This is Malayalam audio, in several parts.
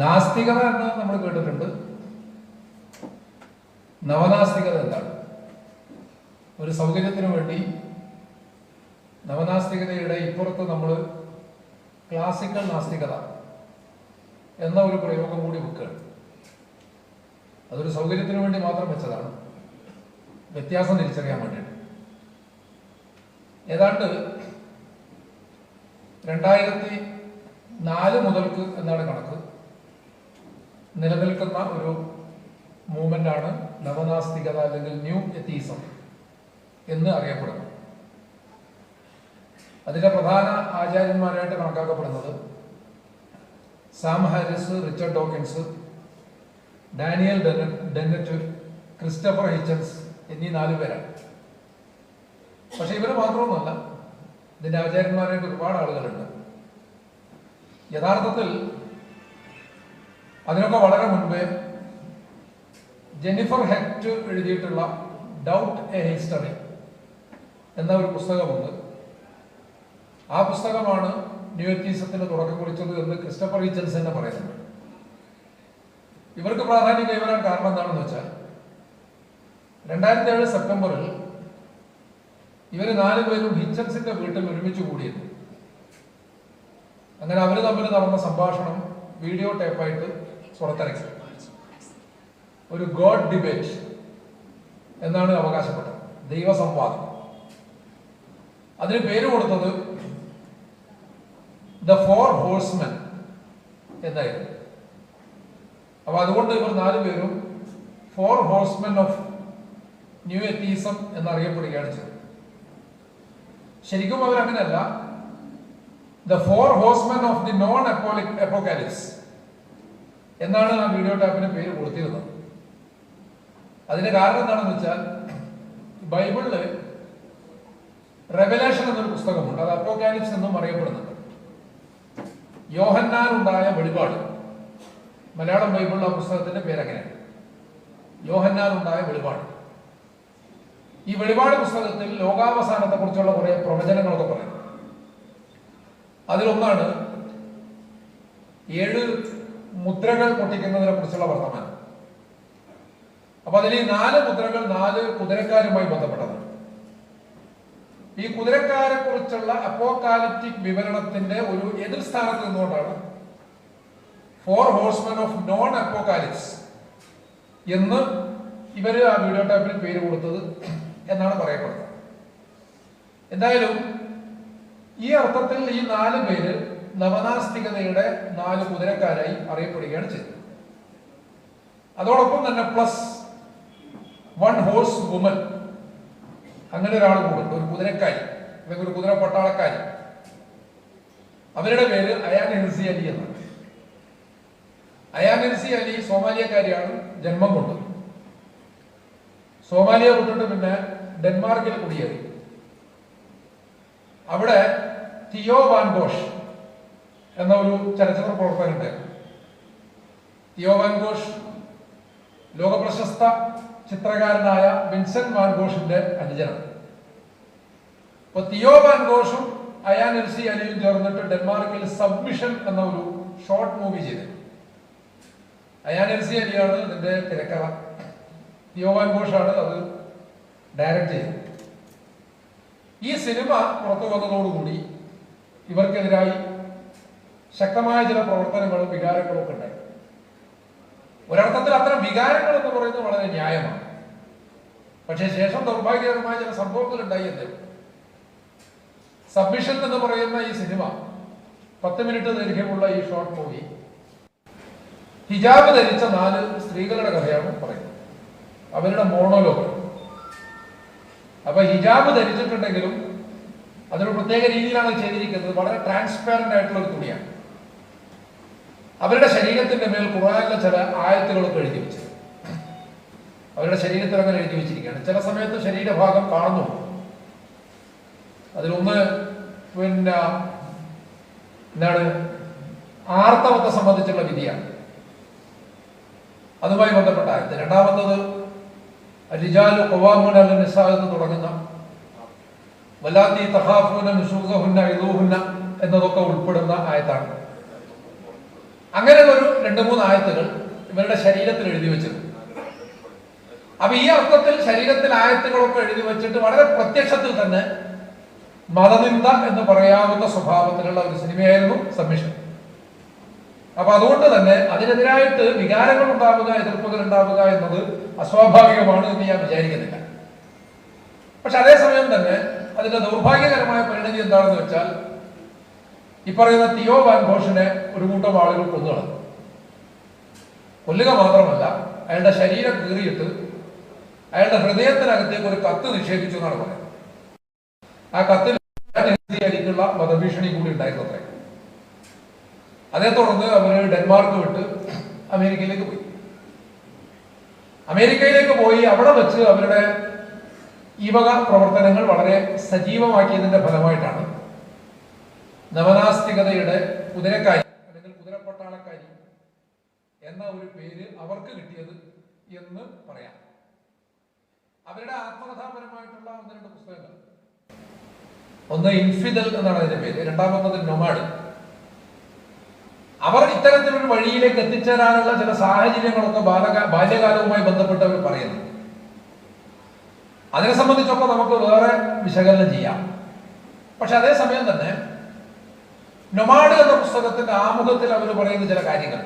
നാസ്തികത എന്ന് നമ്മൾ കേട്ടിട്ടുണ്ട്. നവനാസ്തികത എന്താണ്? ഒരു സൗകര്യത്തിനു വേണ്ടി നവനാസ്തികതയുടെ ഇപ്പുറത്ത് നമ്മൾ ക്ലാസിക്കൽ നാസ്തികത എന്ന ഒരു പ്രയോഗം കൂടി വെക്കുകയാണ്. അതൊരു സൗകര്യത്തിനു വേണ്ടി മാത്രം വെച്ചതാണ്, വ്യത്യാസം തിരിച്ചറിയാൻ വേണ്ടിയിട്ട്. ഏതാണ്ട് 2004 മുതൽക്ക് എന്നാണ് കണക്ക് നിലനിൽക്കുന്ന ഒരു മൂവ്മെന്റാണ് നവനാസ്തികത അല്ലെങ്കിൽ ന്യൂ എത്തീസം എന്ന് അറിയപ്പെടുന്നത്. അതിന്റെ പ്രധാന ആചാര്യന്മാരായിട്ട് കണക്കാക്കപ്പെടുന്നത് Sam Harris, Richard Dawkins, Daniel Dennett, Christopher Hitchens എന്നീ 4 പേരാണ്. പക്ഷെ ഇവര് മാത്രമൊന്നുമല്ല, ഇതിന്റെ ആചാര്യന്മാരായിട്ട് ഒരുപാട് ആളുകളുണ്ട്. യഥാർത്ഥത്തിൽ അതിനൊക്കെ വളരെ മുൻപേ ജെന്നിഫർ ഹെക്റ്റ് എഴുതിയിട്ടുള്ള ഡൗട്ട് എ ഹിസ്റ്ററി എന്ന ഒരു പുസ്തകമുണ്ട്. ആ പുസ്തകമാണ് ന്യൂ എത്തീസത്തിന് തുടക്കം കുറിച്ചത് എന്ന് ക്രിസ്റ്റഫർ ഹിച്ചൻസ് തന്നെ പറയുന്നുണ്ട്. ഇവർക്ക് പ്രാധാന്യം കൈവരാൻ കാരണം എന്താണെന്ന് വെച്ചാൽ 2007 സെപ്റ്റംബറിൽ ഇവര് 4 പേരും ഹിച്ചൻസിന്റെ വീട്ടിൽ ഒരുമിച്ച് കൂടിയിരുന്നു. അങ്ങനെ അവര് തമ്മിൽ നടന്ന സംഭാഷണം വീഡിയോ ടേപ്പായിട്ട് പുറത്തിറക്കി. ഒരു ഗോഡ് ഡിബേറ്റ് എന്നാണ് അവകാശപ്പെട്ടത്, ദൈവസംവാദം. അതിന് പേര് കൊടുത്തത് ദ 4 ഹോഴ്സ്മെൻ എന്നായിരുന്നു. അപ്പൊ അതുകൊണ്ട് ഇവർ 4 പേരും 4 ഹോഴ്സ്മെൻ ഓഫ് ന്യൂ എത്തീസം എന്നറിയപ്പെടുകയാണ് ചെയ്തത്. ശരിക്കും അവരങ്ങനെയല്ല, the 4 horsemen of the non apocalypse എന്നാണ് ആ വീഡിയോ ടാപ്പിന് പേര് കൊടുത്തിരുന്നത്. അതിന്റെ കാരണം എന്താണെന്ന് വെച്ചാൽ ബൈബിളില് റെവലേഷൻ എന്നൊരു പുസ്തകമുണ്ട്, അത് അപ്പോക്കാലിപ്സ് എന്നും അറിയപ്പെടുന്നുണ്ട്. യോഹന്നാൻ ഉണ്ടായ വെളിപാട്, മലയാളം ബൈബിളിൽ ആ പുസ്തകത്തിന്റെ പേരങ്ങനെയാണ്, യോഹന്നാൻ ഉണ്ടായ വെളിപാട്. ഈ വെളിപാട് പുസ്തകത്തിൽ ലോകാവസാനത്തെ കുറിച്ചുള്ള കുറെ പ്രവചനങ്ങളൊക്കെ പറയും. അതിലൊന്നാണ് 7 മുദ്രകൾ പൊട്ടിക്കുന്നതിനെ കുറിച്ചുള്ള വർത്തമാനം. അപ്പൊ അതിൽ ഈ 4 മുദ്രകൾ 4 കുതിരക്കാരുമായി ബന്ധപ്പെട്ടതാണ്. ഈ കുതിരക്കാരെ കുറിച്ചുള്ള അപ്പോക്കാലിപ്റ്റിക് വിവരണത്തിന്റെ ഒരു എതിർ സ്ഥാനത്ത് നിന്നുകൊണ്ടാണ് 4 ഹോഴ്സ്മെൻ ഓഫ് നോൺ അപ്പോക്കാലിപ്സ് എന്ന് ഇവര് ആ വീഡിയോ ടാപ്പിന് പേര് കൊടുത്തത് എന്നാണ് പറയപ്പെടുന്നത്. എന്തായാലും ഈ അർത്ഥത്തിൽ ഈ 4 പേര് നവനാസ്തികതയുടെ 4 കുതിരക്കാരായി അറിയപ്പെടുകയാണ് ചെയ്തത്. അതോടൊപ്പം തന്നെ പ്ലസ് 1 ഹോഴ്സ് വുമൻ, അങ്ങനെ ഒരാൾ കൂടുണ്ട്, ഒരു കുതിരക്കാരി അല്ലെങ്കിൽ ഒരു കുതിര പട്ടാളക്കാരി. അവരുടെ പേര് അയാൻ ഹിർസി അലി എന്നാണ്. അയാൻ ഹിർസി അലി സോമാലിയക്കാരിയാണ്, ജന്മം കൊണ്ട്. സോമാലിയ വിട്ടിട്ട് പിന്നെ ഡെൻമാർക്കിൽ കുടിയേറി. അവിടെ തിയോ വാൻ ഗോഷ് എന്ന ഒരു ചലച്ചിത്ര പ്രവർത്തകനുണ്ടായിരുന്നു. തിയോ വാൻ ഗോഷ് ലോകപ്രശസ്ത ചിത്രകാരനായ വിൻസെന്റ് വാൻ ഗോഷിന്റെ അനുജനാണ്. അപ്പൊ തിയോ വാൻ ഗോഷും അയാൻ ഹിർസി അലിയും ചേർന്നിട്ട് ഡെൻമാർക്കിൽ സബ്മിഷൻ എന്ന ഒരു ഷോർട്ട് മൂവി ചെയ്തു. അയാൻ ഹിർസി അലിയാണ് ഇതിന്റെ തിരക്കഥ, തിയോ വാൻ ഗോഷാണ് അത് ഡയറക്റ്റ് ചെയ്തത്. ഈ സിനിമ പുറത്തു വന്നതോടുകൂടി ഇവർക്കെതിരായി ശക്തമായ ചില പ്രവർത്തനങ്ങളും വികാരങ്ങളും ഒക്കെ ഉണ്ടായി. ഒരർത്ഥത്തിൽ അത്തരം വികാരങ്ങൾ എന്ന് പറയുന്നത് വളരെ ന്യായമാണ്. പക്ഷേ ശേഷം ദൗർഭാഗ്യകരമായ ചില സംഭവങ്ങൾ ഉണ്ടായി എന്നേ. സബ്മിഷൻ എന്ന് പറയുന്ന ഈ സിനിമ 10 മിനിറ്റ് ദൈർഘ്യമുള്ള ഈ ഷോർട്ട് മൂവി ഹിജാബ് ധരിച്ച 4 സ്ത്രീകളുടെ കഥയാണ് പറയുന്നത്, അവരുടെ മോണോലോഗ്. അപ്പൊ ഹിജാബ് ധരിച്ചിട്ടുണ്ടെങ്കിലും അതൊരു പ്രത്യേക രീതിയിലാണ് ചെയ്തിരിക്കുന്നത്. വളരെ ട്രാൻസ്പാരന്റ് ആയിട്ടുള്ള ഒരു തുണിയാണ്. അവരുടെ ശരീരത്തിന്റെ മേൽ ഖുർആനിലെ ചില ആയത്തുകളൊക്കെ എഴുതി വെച്ചത്, അവരുടെ ശരീരത്തിൽ അങ്ങനെ എഴുതി വെച്ചിരിക്കുകയാണ്. ചില സമയത്ത് ശരീരഭാഗം കാണുന്നു. അതിലൊന്ന് പിന്നെ എന്താണ്, ആർത്തവത്തെ സംബന്ധിച്ചുള്ള വിധിയാണ്, അതുമായി ബന്ധപ്പെട്ട ആയത്ത്. രണ്ടാമത്തത് റിജാലു ഖവാമൂന അലൻ നിസാ എന്ന് തുടങ്ങുന്ന വലാത്തി തഖാഫൂന നുശൂസഹുന്ന ഇദൂഹുന്ന എന്നതൊക്കെ ഉൾപ്പെടുന്ന ആയത്താണ്. അങ്ങനെ ഒരു 2-3 ആയത്തുകൾ ഇവരുടെ ശരീരത്തിൽ എഴുതി വെച്ചിരുന്നു. അപ്പൊ ഈ അർത്ഥത്തിൽ ശരീരത്തിൽ ആയത്തുകളൊക്കെ എഴുതി വെച്ചിട്ട് വളരെ പ്രത്യക്ഷത്തിൽ തന്നെ മതനിന്ദ എന്ന് പറയാവുന്ന സ്വഭാവത്തിലുള്ള ഒരു സിനിമയായിരുന്നു സബ്മിഷൻ. അപ്പൊ അതുകൊണ്ട് തന്നെ അതിനെതിരായിട്ട് വികാരങ്ങൾ ഉണ്ടാവുക, എതിർപ്പുകൾ ഉണ്ടാവുക എന്നത് അസ്വാഭാവികമാണ് എന്ന് ഞാൻ വിചാരിക്കുന്നില്ല. പക്ഷെ അതേസമയം തന്നെ അതിന്റെ ദൗർഭാഗ്യകരമായ പരിണതി എന്താണെന്ന് വെച്ചാൽ, ഈ പറയുന്ന തിയോ വാൻ ഘോഷിനെ ഒരു കൂട്ടം ആളുകൾ കൊന്നുകളഞ്ഞു. കൊല്ലുക മാത്രമല്ല, അയാളുടെ ശരീരം കീറിയിട്ട് അയാളുടെ ഹൃദയത്തിനകത്തേക്ക് ഒരു കത്ത് നിക്ഷേപിച്ചു എന്നാണ് പറയുന്നത്. ആ കത്തിൽ അലിക്കുള്ള വധഭീഷണി കൂടി ഉണ്ടായിരുന്നു അത്രേ. അതേ തുടർന്ന് അവർ ഡെൻമാർക്ക് വിട്ട് അമേരിക്കയിലേക്ക് പോയി. അമേരിക്കയിലേക്ക് പോയി അവിടെ വെച്ച് അവരുടെ ഈ വക പ്രവർത്തനങ്ങൾ വളരെ സജീവമാക്കിയതിന്റെ ഫലമായിട്ടാണ് നവനാസ്തികതയുടെ കുതിരക്കാരി അല്ലെങ്കിൽ കുതിരപ്പട്ടാളക്കാരി എന്ന ഒരു പേര് അവർക്ക് കിട്ടിയത് എന്ന് പറയാം. അവരുടെ ആത്മകഥാപരമായിട്ടുള്ള 1-2 പുസ്തകങ്ങൾ, ഒന്ന് ഇൻഫിദൽ എന്നാണ് അതിന്റെ പേര്, രണ്ടാമത്തത് നൊമാഡ്. അവർ ഇത്തരത്തിലൊരു വഴിയിലേക്ക് എത്തിച്ചേരാനുള്ള ചില സാഹചര്യങ്ങളൊക്കെ ബാല്യകാലവുമായി ബന്ധപ്പെട്ട് അവർ പറയുന്നു. അതിനെ സംബന്ധിച്ചൊക്കെ നമുക്ക് വേറെ വിശകലനം ചെയ്യാം. പക്ഷെ അതേസമയം തന്നെ നൊമാഡ് എന്ന പുസ്തകത്തിന്റെ ആമുഖത്തിൽ അവർ പറയുന്ന ചില കാര്യങ്ങൾ,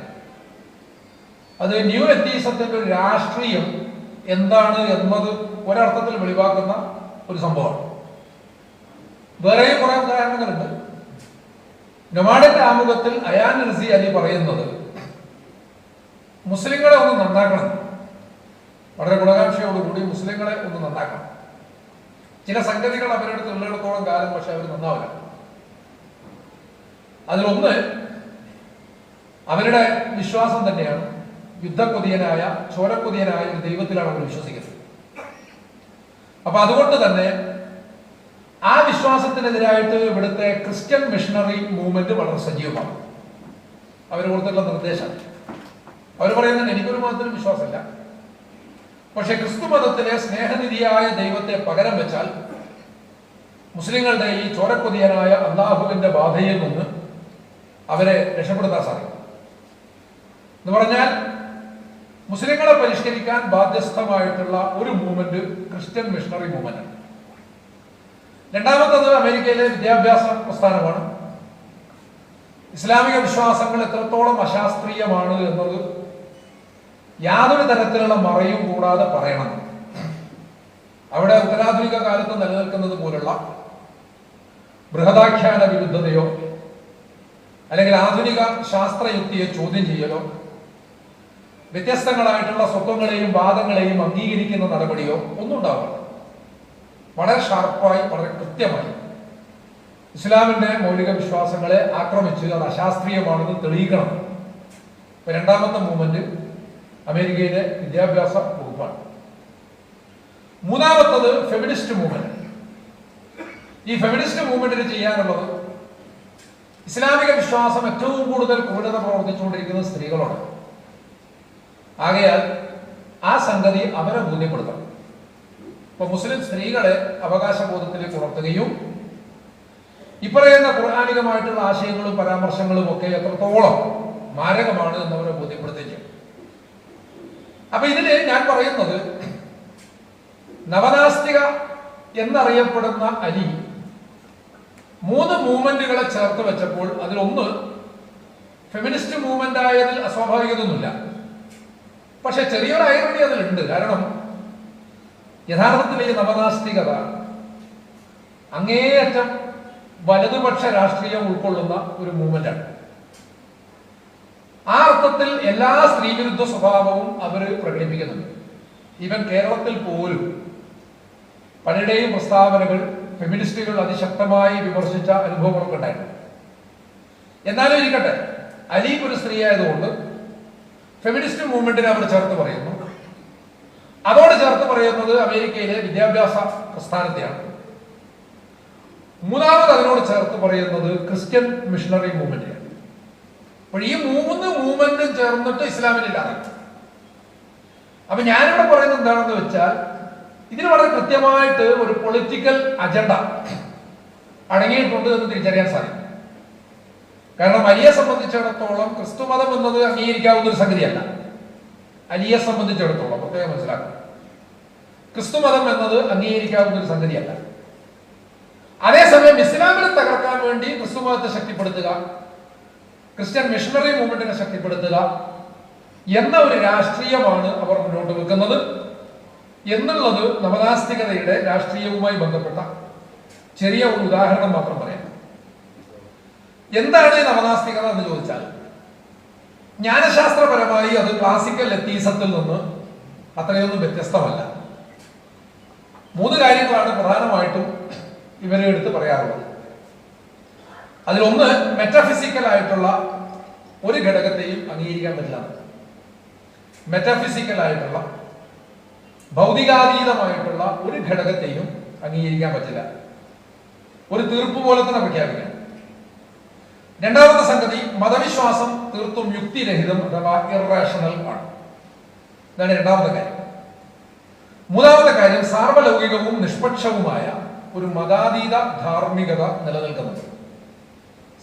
അത് ന്യൂ എത്തീസത്തിന്റെ ഒരു രാഷ്ട്രീയം എന്താണ് എന്നത് ഒരർത്ഥത്തിൽ വെളിവാക്കുന്ന ഒരു സംഭവമാണ്. വേറെയും കുറെ ഉദാഹരണങ്ങളുണ്ട്. നൊമാഡിന്റെ ആമുഖത്തിൽ അയാൻ റിസി അലി പറയുന്നത് മുസ്ലിങ്ങളെ ഒന്ന് നന്നാക്കണം, വളരെ ഗുണകാംക്ഷയോടുകൂടി മുസ്ലിങ്ങളെ ഒന്ന് നന്നാക്കണം. ചില സംഗതികൾ അവരുടെ അടുത്ത് ഉള്ളിടത്തോളം കാലം പക്ഷെ അവർ നന്നാവില്ല. അതിലൊന്ന് അവരുടെ വിശ്വാസം തന്നെയാണ്. യുദ്ധക്കൊതിയനായ, ചോരക്കൊതിയനായ ഒരു ദൈവത്തിലാണ് അവർ വിശ്വസിക്കുന്നത്. അപ്പൊ അതുകൊണ്ട് തന്നെ ആ വിശ്വാസത്തിനെതിരായിട്ട് ഇവിടുത്തെ ക്രിസ്ത്യൻ മിഷണറി മൂവ്മെന്റ് വളരെ സജീവമാണ്. അവർ കൊടുത്തിട്ടുള്ള നിർദ്ദേശം, അവർ പറയുന്നത് എനിക്കൊരു മതത്തിലും വിശ്വാസമില്ല, പക്ഷെ ക്രിസ്തു മതത്തിലെ സ്നേഹനിധിയായ ദൈവത്തെ പകരം വെച്ചാൽ മുസ്ലിങ്ങളുടെ ഈ ചോരക്കൊതിയനായ അള്ളാഹുവിന്റെ ബാധയിൽ നിന്ന് അവരെ രക്ഷപ്പെടുത്താൻ സാധിക്കും. എന്ന് പറഞ്ഞാൽ മുസ്ലിങ്ങളെ പരിഷ്കരിക്കാൻ ബാധ്യസ്ഥമായിട്ടുള്ള ഒരു മൂവ്മെന്റ് ക്രിസ്ത്യൻ മിഷണറി മൂവ്മെന്റ്. രണ്ടാമത്തത് അമേരിക്കയിലെ വിദ്യാഭ്യാസ പ്രസ്ഥാനമാണ്. ഇസ്ലാമിക വിശ്വാസങ്ങൾ എത്രത്തോളം അശാസ്ത്രീയമാണ് എന്നത് യാതൊരു തരത്തിലുള്ള മറയും കൂടാതെ പറയണം. അവിടെ ഉത്തരാധുനിക കാലത്ത് നിലനിൽക്കുന്നത് പോലുള്ള ബൃഹദാഖ്യാന വിരുദ്ധതയോ അല്ലെങ്കിൽ ആധുനിക ശാസ്ത്രയുക്തിയെ ചോദ്യം ചെയ്യലോ വ്യത്യസ്തങ്ങളായിട്ടുള്ള സ്വത്വങ്ങളെയും വാദങ്ങളെയും അംഗീകരിക്കുന്ന നടപടിയോ ഒന്നും ഉണ്ടാവില്ല. വളരെ ഷാർപ്പായി, വളരെ കൃത്യമായി ഇസ്ലാമിന്റെ മൗലിക വിശ്വാസങ്ങളെ ആക്രമിച്ച് അത് അശാസ്ത്രീയമാണെന്ന് തെളിയിക്കണം. രണ്ടാമത്തെ മൂവ്മെന്റ് അമേരിക്കയിലെ വിദ്യാഭ്യാസ വകുപ്പാണ്. മൂന്നാമത്തത് ഫെമിനിസ്റ്റ് മൂവ്മെന്റ്. ഈ ഫെമിനിസ്റ്റ് മൂവ്മെന്റിന് ചെയ്യാനുള്ളത് ഇസ്ലാമിക വിശ്വാസം ഏറ്റവും കൂടുതൽ ക്രൂരത പ്രവർത്തിച്ചുകൊണ്ടിരിക്കുന്നത് സ്ത്രീകളോട്. ആകയാൽ ആ സംഗതി അവരെ ബോധ്യപ്പെടുത്തണം. ഇപ്പൊ മുസ്ലിം സ്ത്രീകളെ അവകാശബോധത്തിലേക്ക് ഉണർത്തുകയും ഇപ്പറയുന്ന ഖുർആനികമായിട്ടുള്ള ആശയങ്ങളും പരാമർശങ്ങളും ഒക്കെ എത്രത്തോളം മാരകമാണ് എന്നവരെ ബോധ്യപ്പെടുത്തുകയും ചെയ്യും. അപ്പൊ ഇതില് ഞാൻ പറയുന്നത്, നവനാസ്തിക എന്നറിയപ്പെടുന്ന അലി 3 മൂവ്മെന്റുകളെ ചേർത്ത് വെച്ചപ്പോൾ അതിലൊന്ന് ഫെമിനിസ്റ്റ് മൂവ്മെന്റ് ആയതിൽ അസ്വാഭാവികതൊന്നുമില്ല. പക്ഷെ ചെറിയൊരു ഐറണി അതിലുണ്ട്. കാരണം യഥാർത്ഥത്തിൽ ഈ നവനാസ്തികത അങ്ങേയറ്റം വലതുപക്ഷ രാഷ്ട്രീയം ഉൾക്കൊള്ളുന്ന ഒരു മൂവ്മെന്റാണ്. ആ അർത്ഥത്തിൽ എല്ലാ സ്ത്രീവിരുദ്ധ സ്വഭാവവും അവർ പ്രകടിപ്പിക്കുന്നുണ്ട്. ഈവൻ കേരളത്തിൽ പോലും പലരുടെയും പ്രസ്താവനകൾ ഫെമിനിസ്റ്റുകൾ അതിശക്തമായി വിമർശിച്ച അനുഭവങ്ങളൊക്കെ ഉണ്ടായിട്ടുണ്ട്. എന്നാലും ഇരിക്കട്ടെ, അലി ഒരു സ്ത്രീ ആയതുകൊണ്ട് ഫെമിനിസ്റ്റ് മൂവ്മെന്റിനെ അവർ ചേർത്ത് പറയുന്നു. അതോട് ചേർത്ത് പറയുന്നത് അമേരിക്കയിലെ വിദ്യാഭ്യാസ പ്രസ്ഥാനത്തെയാണ്. മൂന്നാമത് അതിനോട് ചേർത്ത് പറയുന്നത് ക്രിസ്ത്യൻ മിഷണറി മൂവ്മെന്റിനെയാണ്. അപ്പോൾ ഈ 3 മൂവ്മെന്റും ചേർന്നിട്ട് ഇസ്ലാമിനില്ലാതെ. അപ്പൊ ഞാനിവിടെ പറയുന്നത് എന്താണെന്ന് വെച്ചാൽ, ഇതിന് വളരെ കൃത്യമായിട്ട് ഒരു പൊളിറ്റിക്കൽ അജണ്ട അടങ്ങിയിട്ടുണ്ട് എന്ന് തിരിച്ചറിയാൻ സാധിക്കും. കാരണം അലിയെ സംബന്ധിച്ചിടത്തോളം ക്രിസ്തുമതം എന്നത് അംഗീകരിക്കാവുന്ന ഒരു സംഗതിയല്ല. അലിയെ സംബന്ധിച്ചിടത്തോളം പ്രത്യേകം മനസ്സിലാക്കണം, ക്രിസ്തുമതം എന്നത് അംഗീകരിക്കാവുന്ന ഒരു സംഗതിയല്ല. അതേസമയം ഇസ്ലാമിനെ തകർക്കാൻ വേണ്ടി ക്രിസ്തുമതത്തെ ശക്തിപ്പെടുത്തുക, ക്രിസ്ത്യൻ മിഷണറി മൂവ്മെന്റിനെ ശക്തിപ്പെടുത്തുക എന്ന ഒരു രാഷ്ട്രീയമാണ് അവർ മുന്നോട്ട് വെക്കുന്നത് എന്നുള്ളത് നവനാസ്തികതയുടെ രാഷ്ട്രീയവുമായി ബന്ധപ്പെട്ട ചെറിയ ഒരു ഉദാഹരണം മാത്രം പറയാം. എന്താണ് നവനാസ്തികത എന്ന് ചോദിച്ചാൽ, ജ്ഞാനശാസ്ത്രപരമായി അത് ക്ലാസിക്കൽ എത്തീസത്തിൽ നിന്ന് അത്രയൊന്നും വ്യത്യസ്തമല്ല. 3 കാര്യങ്ങളാണ് പ്രധാനമായിട്ടും ഇവരെ എടുത്ത് പറയാറുള്ളത്. അതിലൊന്ന്, മെറ്റാഫിസിക്കൽ ആയിട്ടുള്ള ഒരു ഘടകത്തെയും അംഗീകരിക്കാൻ പറ്റില്ല. മെറ്റാഫിസിക്കൽ ആയിട്ടുള്ള ഭൗതികാതീതമായിട്ടുള്ള ഒരു ഘടകത്തെയും അംഗീകരിക്കാൻ പറ്റില്ല. ഒരു തീർപ്പ് പോലെ തന്നെ പ്രഖ്യാപിക്കണം. രണ്ടാമത്തെ സംഗതി, മതവിശ്വാസം തീർത്തും യുക്തിരഹിതം അഥവാ ഇറേഷണൽ ആണ്. ഇതാണ് രണ്ടാമത്തെ കാര്യം. മൂന്നാമത്തെ കാര്യം, സാർവലൗകികവും നിഷ്പക്ഷവുമായ ഒരു മതാതീത ധാർമ്മികത നിലനിൽക്കുന്നുണ്ട്.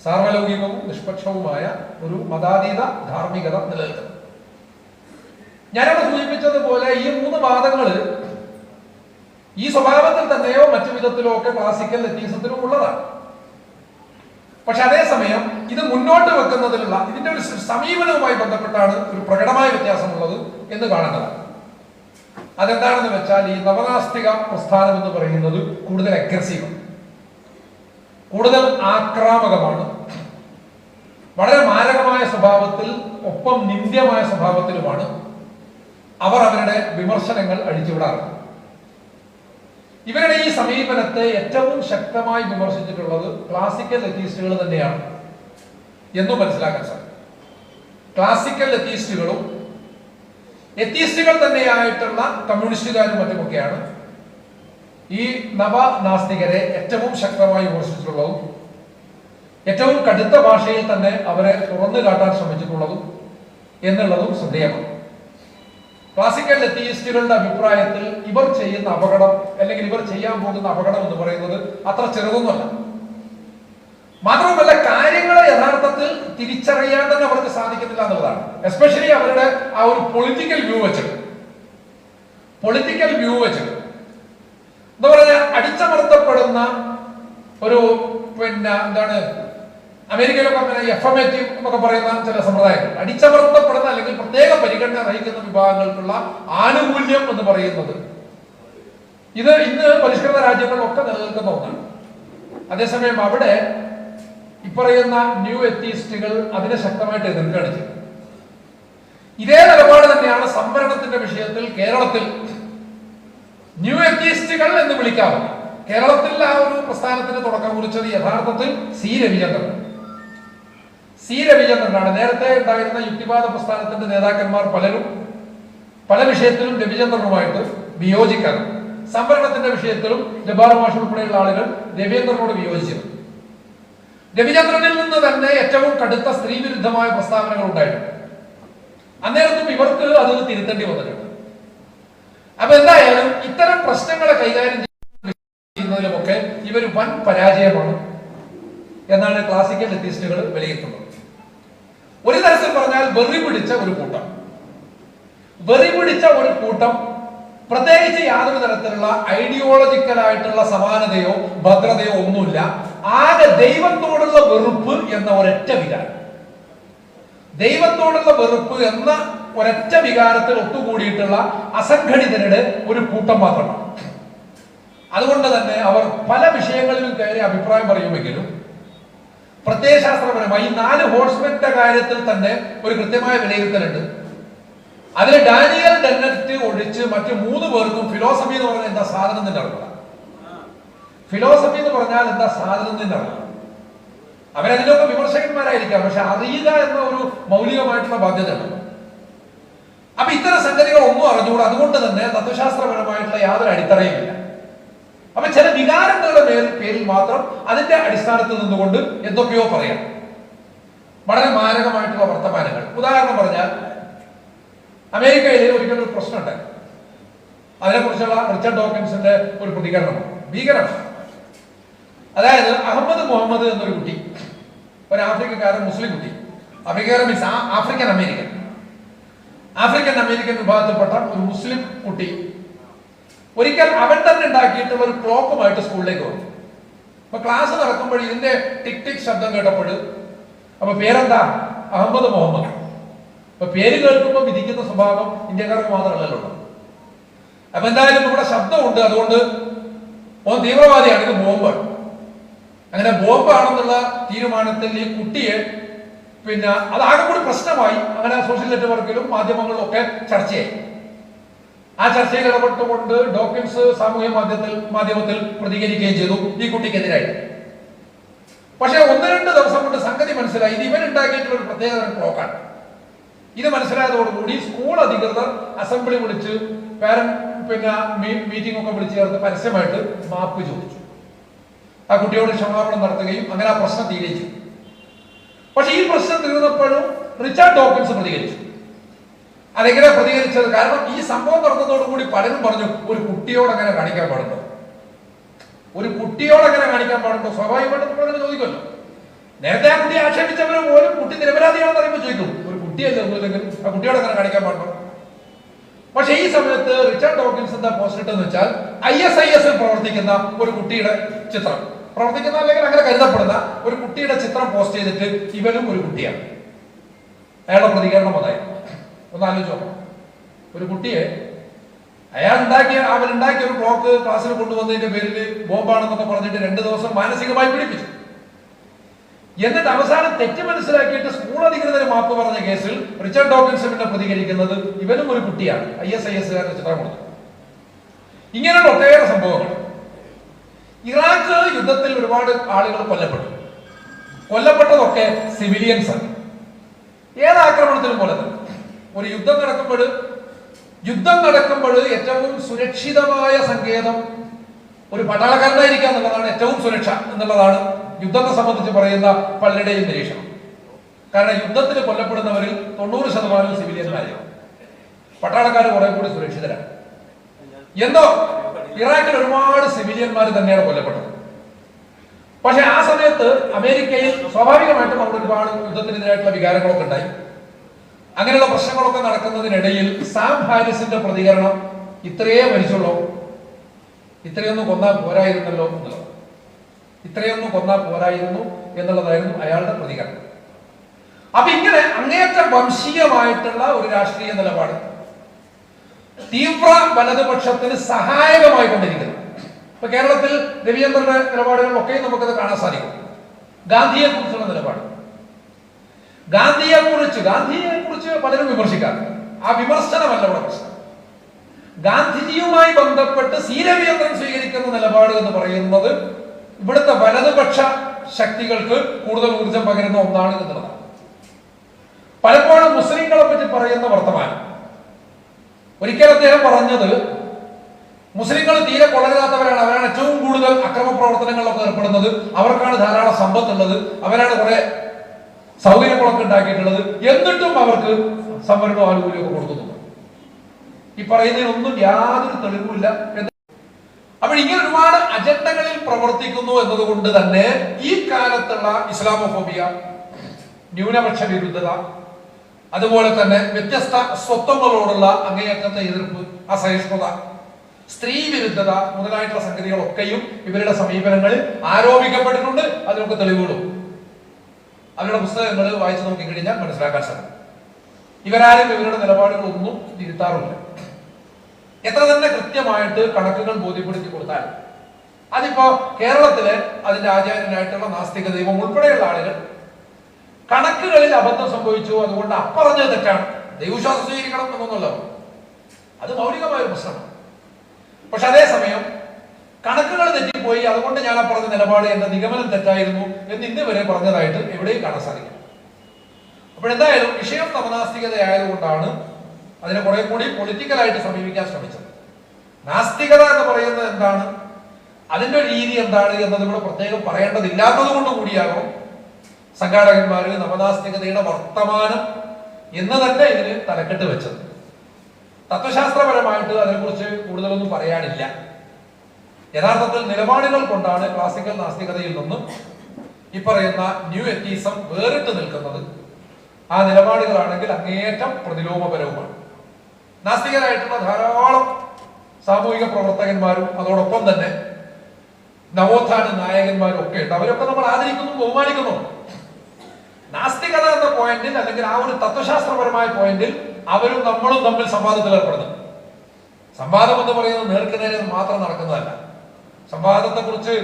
സാർവലൗകികവും നിഷ്പക്ഷവുമായ ഒരു മതാതീത ധാർമ്മികത നിലനിൽക്കുന്നു. ഞാനവിടെ സൂചിപ്പിച്ചതുപോലെ ഈ 3 വാദങ്ങൾ ഈ സ്വഭാവത്തിൽ തന്നെയോ മറ്റു വിധത്തിലോ ഒക്കെ ക്ലാസിക്കൽ എത്തീസത്തിലും ഉള്ളതാണ്. പക്ഷെ അതേസമയം ഇത് മുന്നോട്ട് വെക്കുന്നതിലുള്ള ഇതിന്റെ ഒരു സമീപനവുമായി ബന്ധപ്പെട്ടാണ് ഒരു പ്രകടമായ വ്യത്യാസമുള്ളത് എന്ന് കാണേണ്ടതാണ്. അതെന്താണെന്ന് വെച്ചാൽ, ഈ നവനാസ്തിക പ്രസ്ഥാനം എന്ന് പറയുന്നത് കൂടുതൽ അഗ്രസീവ്, കൂടുതൽ ആക്രാമകമാണ്, വളരെ മാരകമായ സ്വഭാവത്തിൽ ഒപ്പം നിന്ദ്യമായ സ്വഭാവത്തിലുമാണ് അവർ അവരുടെ വിമർശനങ്ങൾ അഴിച്ചുവിടാറുണ്ട്. ഇവരുടെ ഈ സമീപനത്തെ ഏറ്റവും ശക്തമായി വിമർശിച്ചിട്ടുള്ളത് ക്ലാസിക്കൽ എത്തീസ്റ്റുകൾ തന്നെയാണ് എന്നും മനസ്സിലാക്കാൻ സാധിക്കും. ക്ലാസിക്കൽ എത്തീസ്റ്റുകളും എത്തീസ്റ്റുകൾ തന്നെയായിട്ടുള്ള കമ്മ്യൂണിസ്റ്റുകാരും മറ്റുമൊക്കെയാണ് ഈ നവനാസ്തികരെ ഏറ്റവും ശക്തമായി വിമർശിച്ചിട്ടുള്ളതും ഏറ്റവും കടുത്ത ഭാഷയിൽ തന്നെ അവരെ തുറന്നു കാട്ടാൻ ശ്രമിച്ചിട്ടുള്ളതും എന്നുള്ളതും ശ്രദ്ധേയമാണ്. ക്ലാസിക്കൽ എത്തീസ്റ്റുകളുടെ അഭിപ്രായത്തിൽ ഇവർ ചെയ്യുന്ന അപകടം അല്ലെങ്കിൽ ഇവർ ചെയ്യാൻ പോകുന്ന അപകടം എന്ന് പറയുന്നത് അത്ര ചെറുതൊന്നുമല്ല. മാത്രമല്ല, കാര്യങ്ങളെ യഥാർത്ഥത്തിൽ തിരിച്ചറിയാൻ തന്നെ അവർക്ക് സാധിക്കുന്നില്ല എന്നുള്ളതാണ്. എസ്പെഷ്യലി അവരുടെ ആ ഒരു പൊളിറ്റിക്കൽ വ്യൂ വെച്ചിട്ട് എന്താ പറഞ്ഞാൽ, അടിച്ചമർത്തപ്പെടുന്ന ഒരു എന്താണ് അമേരിക്കയിലൊക്കെ അങ്ങനെ എഫമേറ്റീവ് എന്നൊക്കെ പറയുന്ന ചില സമ്പ്രദായങ്ങൾ, അടിച്ചമർത്തപ്പെടുന്ന അല്ലെങ്കിൽ പ്രത്യേക പരിഗണന അർഹിക്കുന്ന വിഭാഗങ്ങൾക്കുള്ള ആനുകൂല്യം എന്ന് പറയുന്നത് ഇത് ഇന്ന് പരിഷ്കൃത രാജ്യങ്ങളിലൊക്കെ നിലനിൽക്കുന്ന ഒന്നാണ്. അതേസമയം അവിടെ ഇപ്പറയുന്ന ന്യൂ എത്തീസ്റ്റുകൾ അതിനെ ശക്തമായിട്ട് എതിർക്കുകയാണ് ചെയ്തത്. ഇതേ നിലപാട് തന്നെയാണ് സംവരണത്തിന്റെ വിഷയത്തിൽ കേരളത്തിൽ ന്യൂ എത്തീസ്റ്റുകൾ എന്ന് വിളിക്കാവുന്ന കേരളത്തിൽ ആ ഒരു പ്രസ്ഥാനത്തിന് തുടക്കം കുറിച്ചത് യഥാർത്ഥത്തിൽ സി രവിചന്ദ്രനാണ്. നേരത്തെ ഉണ്ടായിരുന്ന യുക്തിവാദ പ്രസ്ഥാനത്തിന്റെ നേതാക്കന്മാർ പലരും പല വിഷയത്തിലും രവിചന്ദ്രനുമായിട്ട് വിയോജിക്കാറുണ്ട്. സംവരണത്തിന്റെ വിഷയത്തിലും ജബ്ബാർ മാഷ് ഉൾപ്പെടെയുള്ള ആളുകൾ രവീന്ദ്രനോട് വിയോജിച്ചിരുന്നു. രവിചന്ദ്രനിൽ നിന്ന് തന്നെ ഏറ്റവും കടുത്ത സ്ത്രീ വിരുദ്ധമായ പ്രസ്താവനകൾ ഉണ്ടായിട്ടുണ്ട്. അന്നേരത്തും ഇവർക്ക് അത് തിരുത്തേണ്ടി വന്നിട്ടുണ്ട്. അപ്പൊ എന്തായാലും ഇത്തരം പ്രശ്നങ്ങളെ കൈകാര്യം ചെയ്യുന്നതിലുമൊക്കെ ഇവർ വൻ പരാജയമാണ് എന്നാണ് ക്ലാസിക്കൽ എത്തീസ്റ്റുകൾ വിലയിരുത്തുന്നത്. ഒരു തരത്തിൽ പറഞ്ഞാൽ വെറി പിടിച്ച ഒരു കൂട്ടം പ്രത്യേകിച്ച് യാതൊരു തരത്തിലുള്ള ഐഡിയോളജിക്കൽ ആയിട്ടുള്ള സമാനതയോ ഭദ്രതയോ ഒന്നുമില്ല. ആകെ ദൈവത്തോടുള്ള വെറുപ്പ് എന്ന ഒരൊറ്റ വികാരം, ദൈവത്തോടുള്ള വെറുപ്പ് എന്ന ഒരൊറ്റ വികാരത്തിൽ ഒത്തുകൂടിയിട്ടുള്ള അസംഘടിതരുടെ ഒരു കൂട്ടം മാത്രമാണ്. അതുകൊണ്ട് തന്നെ അവർ പല വിഷയങ്ങളിലും കയറി അഭിപ്രായം പറയുമെങ്കിലും പ്രത്യയശാസ്ത്രപരമായി 4 ഹോഴ്സ്മെന്റെ കാര്യത്തിൽ തന്നെ ഒരു കൃത്യമായ വിലയിരുത്തലുണ്ട്. അതിൽ ഡാനിയൽ ഡെന്നറ്റ് ഒഴിച്ച് മറ്റു 3 പേർക്കും ഫിലോസഫി എന്ന് പറഞ്ഞാൽ എന്താ സാധനം തന്നെ അറിയില്ല. ഫിലോസഫി എന്ന് പറഞ്ഞാൽ എന്താ സാധനം തന്നെ അറിയില്ല. അവരതിലൊക്കെ വിമർശകന്മാരായിരിക്കാം, പക്ഷെ അറിയുക എന്ന ഒരു മൗലികമായിട്ടുള്ള ബാധ്യത ഉണ്ട്. അപ്പൊ ഇത്തരം സംഗതികൾ ഒന്നും അറിഞ്ഞുകൂടാ. അതുകൊണ്ട് തന്നെ തത്വശാസ്ത്രപരമായിട്ടുള്ള യാതൊരു അടിത്തറയുമില്ല. അപ്പൊ ചില വികാരങ്ങളുടെ പേരിൽ മാത്രം അതിന്റെ അടിസ്ഥാനത്തിൽ നിന്നുകൊണ്ട് എന്തൊക്കെയോ പറയാം. വളരെ മാരകമായിട്ടുള്ള വർത്തമാനങ്ങൾ. ഉദാഹരണം പറഞ്ഞാൽ, അമേരിക്കയിൽ ഒരിക്കലും ഒരു പ്രശ്നമുണ്ടായി. അതിനെക്കുറിച്ചുള്ള റിച്ചർഡ് ഡോക്കിൻസിന്റെ ഒരു പ്രതികരണം ഭീകരമാണ്. അതായത് അഹമ്മദ് മുഹമ്മദ് എന്നൊരു കുട്ടി ഒരു ആഫ്രിക്കക്കാരൻ മുസ്ലിം കുട്ടി, ആഫ്രിക്കക്കാരൻ മീൻസ് ആഫ്രിക്കൻ അമേരിക്കൻ വിഭാഗത്തിൽപ്പെട്ട ഒരു മുസ്ലിം കുട്ടി ഒരിക്കൽ അവൻ തന്നെ ഉണ്ടാക്കിയിട്ടുള്ള ഒരു ക്ലോക്കുമായിട്ട് സ്കൂളിലേക്ക് വന്നു. അപ്പൊ ക്ലാസ് നടക്കുമ്പോൾ ഇതിന്റെ ടിക് ടിക് ശബ്ദം കേട്ടപ്പോൾ, അപ്പൊ പേരെന്താ? അഹമ്മദ് മുഹമ്മദ്. അപ്പൊ പേര് കേൾക്കുമ്പോൾ വിധിക്കുന്ന സ്വഭാവം ഇന്ത്യക്കാർക്ക് മാത്രമല്ലല്ലോ. അപ്പൊ എന്തായാലും ഇവിടെ ശബ്ദമുണ്ട്, അതുകൊണ്ട് ഓൻ തീവ്രവാദിയാണ്, ഇത് ബോംബാണ്. അങ്ങനെ ബോംബാണെന്നുള്ള തീരുമാനത്തിൽ ഈ കുട്ടിയെ പിന്നെ അതാകെ കൂടി പ്രശ്നമായി. അങ്ങനെ സോഷ്യൽ നെറ്റ്വർക്കിലും മാധ്യമങ്ങളിലും ഒക്കെ ചർച്ചയായി. ആ ചർച്ചയിൽ ഇടപെട്ടുകൊണ്ട് ഡോക്കിൻസ് സാമൂഹ്യ മാധ്യമത്തിൽ പ്രതികരിക്കുകയും ചെയ്തു ഈ കുട്ടിക്കെതിരായി. പക്ഷെ 1-2 ദിവസം കൊണ്ട് സംഗതി മനസ്സിലായി, ഇത് ഇവൻ ഉണ്ടാക്കിയിട്ടുള്ള ഒരു പ്രത്യേകതരം ക്ലോക്കാണ്. ഇത് മനസ്സിലായതോടുകൂടി സ്കൂൾ അധികൃതർ അസംബ്ലി വിളിച്ച് മീറ്റിംഗ് ഒക്കെ വിളിച്ചു ചേർത്ത് പരസ്യമായിട്ട് മാപ്പ് ചോദിച്ചു. ആ കുട്ടിയോട് ക്ഷമാപണം നടത്തുകയും അങ്ങനെ ആ പ്രശ്നം തീരുകയും ചെയ്തു. പക്ഷെ ഈ പ്രശ്നം തീർന്നപ്പോഴും റിച്ചാർഡ് ഡോക്കിൻസ് പ്രതികരിച്ചു. അതെങ്ങനെ പ്രതികരിച്ചത്? കാരണം ഈ സംഭവം നടന്നതോടുകൂടി പലരും പറഞ്ഞു, ഒരു കുട്ടിയോട് അങ്ങനെ കാണിക്കാൻ പാടുണ്ടോ, സ്വാഭാവികമായിട്ട് നമ്മളങ്ങനെ ചോദിക്കുമല്ലോ. നേരത്തെ ആ കുട്ടിയെ ആക്ഷേപിച്ചവരും പോലും കുട്ടി നിരപരാധിയാണെന്ന് അറിയുമ്പോൾ ചോദിക്കും, ഒരു കുട്ടിയല്ലേ ഒന്നുമില്ലെങ്കിൽ ആ കുട്ടിയോട് അങ്ങനെ കാണിക്കാൻ പാടുണ്ടോ? പക്ഷെ ഈ സമയത്ത് റിച്ചാർഡ് ഡോക്കിൻസ് എന്താ പോസ്റ്റ് ഇട്ടെന്ന് വെച്ചാൽ, ISIS പ്രവർത്തിക്കുന്ന ഒരു കുട്ടിയുടെ ചിത്രം, പ്രവർത്തിക്കുന്ന അല്ലെങ്കിൽ അങ്ങനെ കരുതപ്പെടുന്ന ഒരു കുട്ടിയുടെ ചിത്രം പോസ്റ്റ് ചെയ്തിട്ട് ഇവനും ഒരു കുട്ടിയാണ്. അയാളുടെ പ്രതികരണം അതായിരുന്നു. ഒന്ന് ആലോചിച്ചോ, ഒരു കുട്ടിയെ അവനുണ്ടാക്കിയ ഒരു ക്ലോക്ക് ക്ലാസ്സിൽ കൊണ്ടുവന്നതിന്റെ പേരിൽ ബോംബാണെന്നൊക്കെ പറഞ്ഞിട്ട് 2 ദിവസം മാനസികമായി പീഡിപ്പിച്ചു. എന്നിട്ട് അവസാനം തെറ്റ് മനസ്സിലാക്കിയിട്ട് സ്കൂൾ അധികൃതരെ മാപ്പ് പറഞ്ഞ കേസിൽ റിച്ചാർഡ് ഡോക്കിൻസ് പിന്നെ പ്രതികരിക്കുന്നത് ഇവനും ഒരു കുട്ടിയാണ്, ISIS-കാരുടെ ചിത്രം കൊടുത്തു. ഇങ്ങനെയുള്ള ഒട്ടേറെ സംഭവങ്ങൾ. ഇറാഖ് യുദ്ധത്തിൽ ഒരുപാട് ആളുകൾ കൊല്ലപ്പെട്ടതൊക്കെ സിവിലിയൻസ് ആണ്. ഏത് ആക്രമണത്തിലും പോലെ തന്നെ ഒരു യുദ്ധം നടക്കുമ്പോൾ ഏറ്റവും സുരക്ഷിതമായ സങ്കേതം ഒരു പട്ടാളക്കാരനായിരിക്കുക എന്നുള്ളതാണ് ഏറ്റവും സുരക്ഷ എന്നുള്ളതാണ് യുദ്ധത്തെ സംബന്ധിച്ച് പറയുന്ന പലരുടെയും നിരീക്ഷണം. കാരണം യുദ്ധത്തിൽ കൊല്ലപ്പെടുന്നവരിൽ 90% സിവിലിയന്മാരെയാണ്. പട്ടാളക്കാർ കുറെ കൂടി സുരക്ഷിതരാണ്. എന്തോ ഇറാഖിൽ ഒരുപാട് സിവിലിയന്മാർ തന്നെയാണ് കൊല്ലപ്പെട്ടത്. പക്ഷെ ആ സമയത്ത് അമേരിക്കയിൽ സ്വാഭാവികമായിട്ടും അവിടെ ഒരുപാട് യുദ്ധത്തിനെതിരായിട്ടുള്ള വികാരങ്ങളൊക്കെ ഉണ്ടായി. അങ്ങനെയുള്ള പ്രശ്നങ്ങളൊക്കെ നടക്കുന്നതിനിടയിൽ സാം ഹാരിസിന്റെ പ്രതികരണം, ഇത്രയേ മരിച്ചുള്ളൂ, ഇത്രയൊന്നും കൊന്നാൽ പോരായിരുന്നല്ലോ എന്നുള്ളതായിരുന്നു അയാളുടെ പ്രതികരണം. അപ്പൊ ഇങ്ങനെ അങ്ങേയറ്റം വംശീയമായിട്ടുള്ള ഒരു രാഷ്ട്രീയ നിലപാട് തീവ്ര വലതുപക്ഷത്തിന് സഹായകമായി കൊണ്ടിരിക്കുന്നു. ഇപ്പൊ കേരളത്തിൽ രവീന്ദ്രന്റെ നിലപാടുകളിലൊക്കെ നമുക്കത് കാണാൻ സാധിക്കും. ഗാന്ധിയെ കുറിച്ചുള്ള നിലപാട്, ഗാന്ധിയെ കുറിച്ച് പലരും വിമർശിക്കാറ്. ആ വിമർശനമല്ല ഇവിടെ പ്രശ്നം. ഗാന്ധിജിയുമായി ബന്ധപ്പെട്ട് സി രവീന്ദ്രൻ സ്വീകരിക്കുന്ന നിലപാട് എന്ന് പറയുന്നത് ഇവിടുത്തെ വലതുപക്ഷ ശക്തികൾക്ക് കൂടുതൽ ഊർജം പകരുന്ന ഒന്നാണ് എന്നുള്ളതാണ്. പലപ്പോഴും മുസ്ലിങ്ങളെ പറ്റി പറയുന്ന വർത്തമാനം, ഒരിക്കൽ അദ്ദേഹം പറഞ്ഞത് മുസ്ലിങ്ങൾ തീരെ കൊള്ളരുതാത്തവരാണ്, അവരാണ് ഏറ്റവും കൂടുതൽ അക്രമ പ്രവർത്തനങ്ങളിലൊക്കെ ഏർപ്പെടുന്നത്, അവർക്കാണ് ധാരാളം സമ്പത്തുള്ളത്, അവരാണ് കുറെ സൗകര്യങ്ങളൊക്കെ ഉണ്ടാക്കിയിട്ടുള്ളത്, എന്നിട്ടും അവർക്ക് സംവരണവും ആനുകൂല്യമൊക്കെ കൊടുക്കുന്നുണ്ട്. ഈ പറയുന്നതിനൊന്നും യാതൊരു തെളിവുമില്ല. അപ്പോൾ ഇങ്ങനെ ഒരുപാട് അജണ്ടകളിൽ പ്രവർത്തിക്കുന്നു എന്നതുകൊണ്ട് തന്നെ ഈ കാലത്തുള്ള ഇസ്ലാമോഫോബിയ, ന്യൂനപക്ഷ വിരുദ്ധത, അതുപോലെ തന്നെ വ്യത്യസ്ത സ്വത്വങ്ങളോടുള്ള അങ്ങേയറ്റത്തെ എതിർപ്പ്, അസഹിഷ്ണുത, സ്ത്രീ വിരുദ്ധത മുതലായിട്ടുള്ള സംഗതികളൊക്കെയും ഇവരുടെ സമീപനങ്ങളിൽ ആരോപിക്കപ്പെട്ടിട്ടുണ്ട്. അതിനൊക്കെ തെളിവുകളും അവരുടെ പുസ്തകങ്ങൾ വായിച്ചു നോക്കിക്കഴിഞ്ഞാൽ മനസ്സിലാക്കാൻ സാധിക്കും. ഇവരാരും ഇവരുടെ നിലപാടുകളൊന്നും തിരുത്താറില്ല. എത്ര തന്നെ കൃത്യമായിട്ട് കണക്കുകൾ ബോധ്യപ്പെടുത്തി കൊടുത്താൽ, അതിപ്പോ കേരളത്തിലെ അതിന്റെ ആചാര്യനായിട്ടുള്ള നാസ്തിക ദൈവം ഉൾപ്പെടെയുള്ള ആളുകൾ കണക്കുകളിൽ അബദ്ധം സംഭവിച്ചു, അതുകൊണ്ട് അപ്പറഞ്ഞത് തെറ്റാണ്, ദൈവവിശ്വാസം സ്വീകരിക്കണം എന്നൊന്നുമല്ലോ, അത് മൗലികമായ ഒരു പ്രശ്നമാണ്. പക്ഷെ അതേസമയം കണക്കുകൾ തെറ്റിപ്പോയി, അതുകൊണ്ട് ഞാൻ പറഞ്ഞ നിലപാട് എന്റെ നിഗമനം തെറ്റായിരുന്നു എന്ന് ഇന്ന് വരെ പറഞ്ഞതായിട്ട് എവിടെയും കാണാൻ സാധിക്കും. അപ്പോഴെന്തായാലും വിഷയം നവനാസ്തികതയായതുകൊണ്ടാണ് അതിനെ കുറെ കൂടി പൊളിറ്റിക്കലായിട്ട് സമീപിക്കാൻ ശ്രമിച്ചത്. നാസ്തികത എന്ന് പറയുന്നത് എന്താണ്, അതിന്റെ രീതി എന്താണ് എന്നത് ഇവിടെ പ്രത്യേകം പറയേണ്ടതില്ലാത്തത് കൊണ്ട് കൂടിയാകും സംഘാടകന്മാര് നവനാസ്തികതയുടെ വർത്തമാനം എന്ന് തന്നെ ഇതിന് തലക്കെട്ട് വെച്ചത്. തത്വശാസ്ത്രപരമായിട്ട് അതിനെക്കുറിച്ച് കൂടുതലൊന്നും പറയാനില്ല. യഥാർത്ഥത്തിൽ നിലപാടുകൾ കൊണ്ടാണ് ക്ലാസിക്കൽ നാസ്തികതയിൽ നിന്നും ഈ പറയുന്ന ന്യൂ എത്തീസം വേറിട്ട് നിൽക്കുന്നത് ആ നിലപാടുകളാണെങ്കിൽ അങ്ങേയറ്റം പ്രതിലോമപരവുമാണ്. നാസ്തികരായിട്ടുള്ള ധാരാളം സാമൂഹിക പ്രവർത്തകന്മാരും അതോടൊപ്പം തന്നെ നവോത്ഥാന നായകന്മാരും ഒക്കെ ഉണ്ട്. അവരൊക്കെ നമ്മൾ ആദരിക്കുന്നു, ബഹുമാനിക്കുന്നു. നാസ്തികത എന്ന പോയിന്റിൽ അല്ലെങ്കിൽ ആ ഒരു തത്വശാസ്ത്രപരമായ പോയിന്റിൽ അവരും നമ്മളും തമ്മിൽ സംവാദത്തിൽ ഏർപ്പെടുന്നു. സംവാദം എന്ന് പറയുന്നത് നേർക്ക് നേരെ മാത്രം നടക്കുന്നതല്ല. സംവാദത്തെ കുറിച്ച്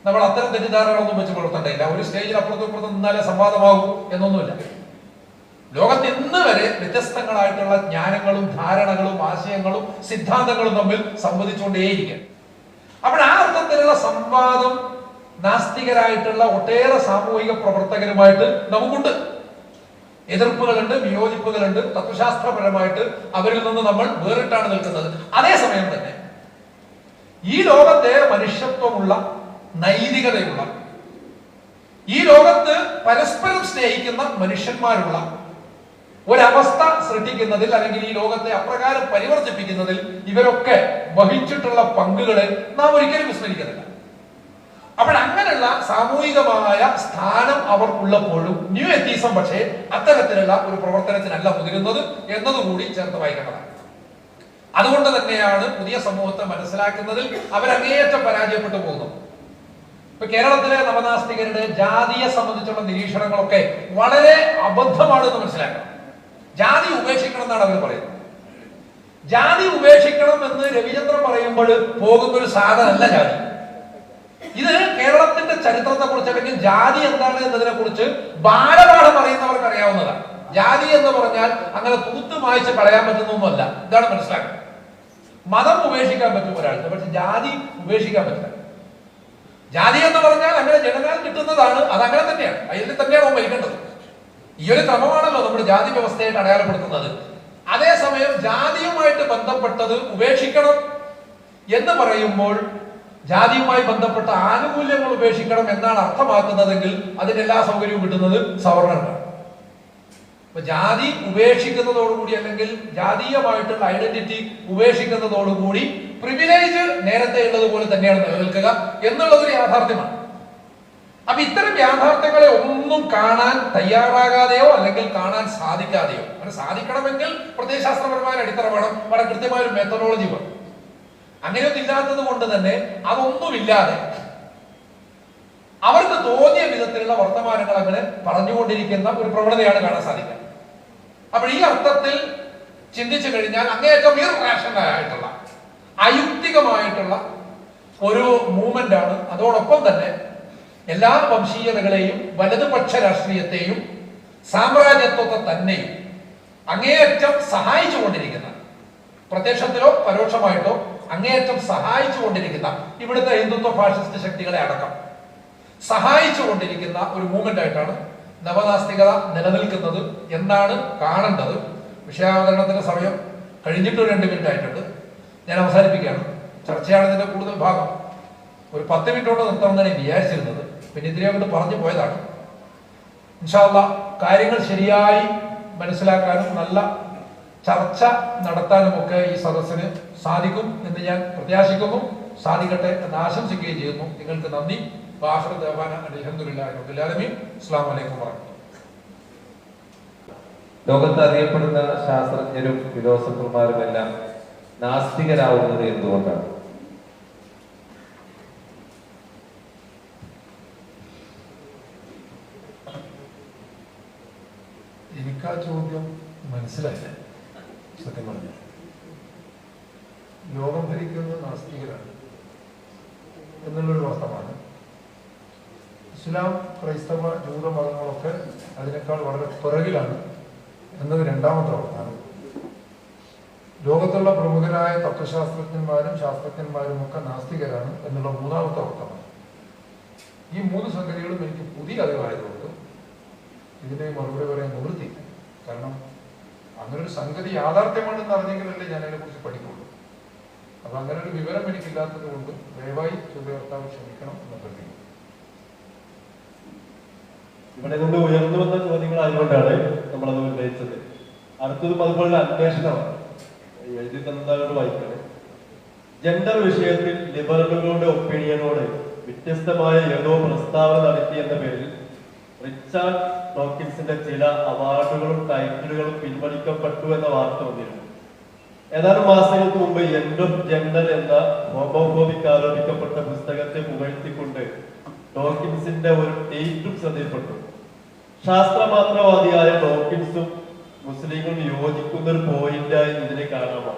നമ്മൾ അത്തരം തെറ്റിദ്ധാരണകളൊന്നും വെച്ച് പുലർത്തേണ്ടയില്ല. ഒരു സ്റ്റേജിൽ അപ്പുറത്തും ഇപ്പുറത്തും നിന്നാലേ സംവാദമാകൂ എന്നൊന്നുമില്ല. ലോകത്ത് ഇന്ന് വരെ വ്യത്യസ്തങ്ങളായിട്ടുള്ള ജ്ഞാനങ്ങളും ധാരണകളും ആശയങ്ങളും സിദ്ധാന്തങ്ങളും തമ്മിൽ സംവദിച്ചുകൊണ്ടേയിരിക്കുക. അപ്പോൾ ആ അർത്ഥത്തിലുള്ള സംവാദം നാസ്തികരായിട്ടുള്ള ഒട്ടേറെ സാമൂഹിക പ്രവർത്തകരുമായിട്ട് നമുക്കുണ്ട്. എതിർപ്പുകളുണ്ട്, വിയോജിപ്പുകളുണ്ട്. തത്വശാസ്ത്രപരമായിട്ട് അവരിൽ നിന്ന് നമ്മൾ വേറിട്ടാണ് നിൽക്കുന്നത്. അതേസമയം തന്നെ ഈ ലോകത്തെ മനുഷ്യത്വമുള്ള, നൈതികതയുള്ള, ഈ ലോകത്ത് പരസ്പരം സ്നേഹിക്കുന്ന മനുഷ്യന്മാരുള്ള ഒരവസ്ഥ സൃഷ്ടിക്കുന്നതിൽ അല്ലെങ്കിൽ ഈ ലോകത്തെ അപ്രകാരം പരിവർത്തിപ്പിക്കുന്നതിൽ ഇവരൊക്കെ വഹിച്ചിട്ടുള്ള പങ്കുകളെ നാം ഒരിക്കലും വിസ്മരിക്കുന്നില്ല. അപ്പോൾ അങ്ങനെയുള്ള സാമൂഹികമായ സ്ഥാനം അവർക്കുള്ളപ്പോഴും ന്യൂ എത്തീസം പക്ഷേ അത്തരത്തിലുള്ള ഒരു പ്രവർത്തനത്തിനല്ല മുതിരുന്നത് എന്നതുകൂടി ചേർത്ത് വായിക്കേണ്ടതാണ്. അതുകൊണ്ട് തന്നെയാണ് പുതിയ സമൂഹത്തെ മനസ്സിലാക്കുന്നതിൽ അവരങ്ങേയറ്റം പരാജയപ്പെട്ടു പോകുന്നത്. ഇപ്പൊ കേരളത്തിലെ നവനാസ്തികരുടെ ജാതിയെ സംബന്ധിച്ചുള്ള നിരീക്ഷണങ്ങളൊക്കെ വളരെ അബദ്ധമാണെന്ന് മനസ്സിലാക്കണം. ജാതി ഉപേക്ഷിക്കണം എന്നാണ് അവർ പറയുന്നത്. ജാതി ഉപേക്ഷിക്കണം എന്ന് രവിചന്ദ്രൻ പറയുമ്പോൾ പോകുന്ന ഒരു സാധനമല്ല ജാതി. ഇത് കേരളത്തിന്റെ ചരിത്രത്തെ കുറിച്ച് അല്ലെങ്കിൽ ജാതി എന്താണ് എന്നതിനെ കുറിച്ച് ബാലപാഠം അറിയുന്നവർക്ക് അറിയാവുന്നതാണ്. ജാതി എന്ന് പറഞ്ഞാൽ അങ്ങനെ തൂത്ത് മായ്ച്ച് കളയാൻ പറ്റുന്നൊന്നുമല്ല. ഇതാണ് മനസ്സിലാക്കുന്നത്. മതം ഉപേക്ഷിക്കാൻ പറ്റും ഒരാൾക്ക്, പക്ഷെ ജാതി ഉപേക്ഷിക്കാൻ പറ്റില്ല. ജാതി എന്ന് പറഞ്ഞാൽ അങ്ങനെ ജനനാൽ കിട്ടുന്നതാണ്, അതങ്ങനെ തന്നെയാണ്, അതിൽ തന്നെയാണ് മരിക്കേണ്ടത്. ഈ ഒരു ക്രമമാണല്ലോ നമ്മുടെ ജാതി വ്യവസ്ഥയായിട്ട് അടയാളപ്പെടുത്തുന്നത്. അതേസമയം ജാതിയുമായിട്ട് ബന്ധപ്പെട്ടത് ഉപേക്ഷിക്കണം എന്ന് പറയുമ്പോൾ ജാതിയുമായി ബന്ധപ്പെട്ട ആനുകൂല്യങ്ങൾ ഉപേക്ഷിക്കണം എന്നാണ് അർത്ഥമാക്കുന്നതെങ്കിൽ അതിന് എല്ലാ സൗകര്യവും കിട്ടുന്നത് സവർണർക്കാണ്. അപ്പൊ ജാതി ഉപേക്ഷിക്കുന്നതോടുകൂടി അല്ലെങ്കിൽ ജാതീയമായിട്ടുള്ള ഐഡന്റിറ്റി ഉപേക്ഷിക്കുന്നതോടുകൂടി പ്രിവിലേജ് നേരത്തെ ഉള്ളതുപോലെ തന്നെയാണ് നിലനിൽക്കുക എന്നുള്ളതൊരു യാഥാർത്ഥ്യമാണ്. അപ്പൊ ഇത്തരം യാഥാർത്ഥ്യങ്ങളെ ഒന്നും കാണാൻ തയ്യാറാകാതെയോ അല്ലെങ്കിൽ കാണാൻ സാധിക്കാതെയോ, അങ്ങനെ സാധിക്കണമെങ്കിൽ പ്രത്യയശാസ്ത്രപരമായ അടിത്തറ വേണം, വളരെ കൃത്യമായ ഒരു മെത്തഡോളജി വേണം. അങ്ങനെയൊന്നും ഇല്ലാത്തത് കൊണ്ട് തന്നെ അതൊന്നുമില്ലാതെ അവർക്ക് തോന്നിയ വിധത്തിലുള്ള വർത്തമാനങ്ങൾ അങ്ങനെ പറഞ്ഞുകൊണ്ടിരിക്കുന്ന ഒരു പ്രവണതയാണ് കാണാൻ സാധിക്കുക. അപ്പോൾ ഈ അർത്ഥത്തിൽ ചിന്തിച്ചു കഴിഞ്ഞാൽ അങ്ങേയറ്റം ഇർറാഷണൽ ആയിട്ടുള്ള, അയുക്തികമായിട്ടുള്ള ഒരു മൂവ്മെന്റ് ആണ്. അതോടൊപ്പം തന്നെ എല്ലാ വംശീയതകളെയും വലതുപക്ഷ രാഷ്ട്രീയത്തെയും സാമ്രാജ്യത്വത്തെ തന്നെയും അങ്ങേയറ്റം സഹായിച്ചു കൊണ്ടിരിക്കുന്ന, പ്രത്യക്ഷത്തിലോ പരോക്ഷമായിട്ടോ അങ്ങേയറ്റം സഹായിച്ചു കൊണ്ടിരിക്കുന്ന, ഇവിടുത്തെ ഹിന്ദുത്വ ഫാഷിസ്റ്റ് ശക്തികളെ അടക്കം സഹായിച്ചു കൊണ്ടിരിക്കുന്ന ഒരു മൂവ്മെന്റ് ആയിട്ടാണ് നവനാസ്തികത നിലനിൽക്കുന്നത് എന്നാണ് കാണേണ്ടത്. വിഷയാവതരണത്തിന്റെ സമയം കഴിഞ്ഞിട്ട് 2 മിനിറ്റ് ആയിട്ടുണ്ട്. ഞാൻ അവസാനിപ്പിക്കുകയാണ്. ചർച്ചയാണ് ഇതിന്റെ കൂടുതൽ ഭാഗം. ഒരു 10 മിനിറ്റോടെ നിർത്തണമെന്നാണ് വിചാരിച്ചിരുന്നത്, പിന്നെ ഇതിനെ കൊണ്ട് പറഞ്ഞു പോയതാണ്. ഇൻഷാ അല്ലാഹ് കാര്യങ്ങൾ ശരിയായി മനസ്സിലാക്കാനും നല്ല ചർച്ച നടത്താനുമൊക്കെ ഈ സദസ്സിന് സാധിക്കും എന്ന് ഞാൻ പ്രത്യാശിക്കുന്നു. സാധിക്കട്ടെ എന്ന് ആശംസിക്കുകയും ചെയ്യുന്നു. നിങ്ങൾക്ക് നന്ദി. ലോകത്ത് അറിയപ്പെടുന്ന ശാസ്ത്രജ്ഞരും ഫിലോസഫർമാരും എല്ലാം നാസ്തികരാവുന്നത് എന്തുകൊണ്ടാണ്? എനിക്ക് ആ ചോദ്യം മനസ്സിലായില്ല. സത്യം പറഞ്ഞ ലോകം ഭരിക്കുന്നത് നാസ്തികരാണ് എന്നുള്ളൊരു വർത്തമാണ്. ഇസ്ലാം, ക്രൈസ്തവ, ജൂത മതങ്ങളൊക്കെ അതിനേക്കാൾ വളരെ പിറകിലാണ് എന്നത് രണ്ടാമത്തെ വർത്തമാണ്. ലോകത്തുള്ള പ്രമുഖരായ തത്വശാസ്ത്രജ്ഞന്മാരും ശാസ്ത്രജ്ഞന്മാരും ഒക്കെ നാസ്തികരാണ് എന്നുള്ള മൂന്നാമത്തെ വർത്തമാണ്. ഈ 3 സംഗതികളും എനിക്ക് പുതിയ അറിവായതുകൊണ്ട് ഇതിനെ മറുപടി പറയാൻ നിവൃത്തിയില്ല. കാരണം അങ്ങനെ ഒരു സംഗതി യാഥാർത്ഥ്യമാണെന്ന് അറിഞ്ഞെങ്കിലല്ലേ ഞാൻ അതിനെക്കുറിച്ച് പഠിക്കുള്ളൂ. അപ്പൊ അങ്ങനെ ഒരു വിവരം എനിക്കില്ലാത്തത് കൊണ്ട് ദയവായി ചോദ്യകർത്താവ് ക്ഷമിക്കണം എന്ന് പ്രതീക്ഷിക്കുന്നു. ഇവിടെ നിന്ന് ഉയർന്നു വന്ന ചോദ്യങ്ങളായതുകൊണ്ടാണ് നമ്മളത് ഉന്നയിച്ചത്. അടുത്തതും അതുപോലെ അന്വേഷണമാണ്. എഴുതി തന്നതായോട് വായിക്കണേ. ജെൻഡർ വിഷയത്തിൽ ലിബറലുകളുടെ ഒപ്പീനിയനോട് വ്യത്യസ്തമായ ഏതോ പ്രസ്താവന നടത്തിയെന്ന പേരിൽ റിച്ചാർഡ് ഡോക്കിൻസിന്റെ ചില അവാർഡുകളും ടൈറ്റിലുകളും പിൻവലിക്കപ്പെട്ടു എന്ന വാർത്ത വന്നിരുന്നു. ഏതാനും മാസങ്ങൾക്ക് മുമ്പ് എൻഡ് ഓഫ് ജെൻഡർ എന്ന ഹോമോഫോബിക് ആരോപിക്കപ്പെട്ട പുസ്തകത്തെ പുകഴ്ത്തിക്കൊണ്ട് ഡോക്കിൻസിന്റെ ഒരു ട്വീറ്റും ശ്രദ്ധയിൽപ്പെട്ടു. ശാസ്ത്രമാത്രവാദിയായ ഡോക്കിൻസും മുസ്ലിങ്ങളും യോജിക്കുന്ന ഒരു പോയിന്റായി ഇതിനെ കാണാമോ?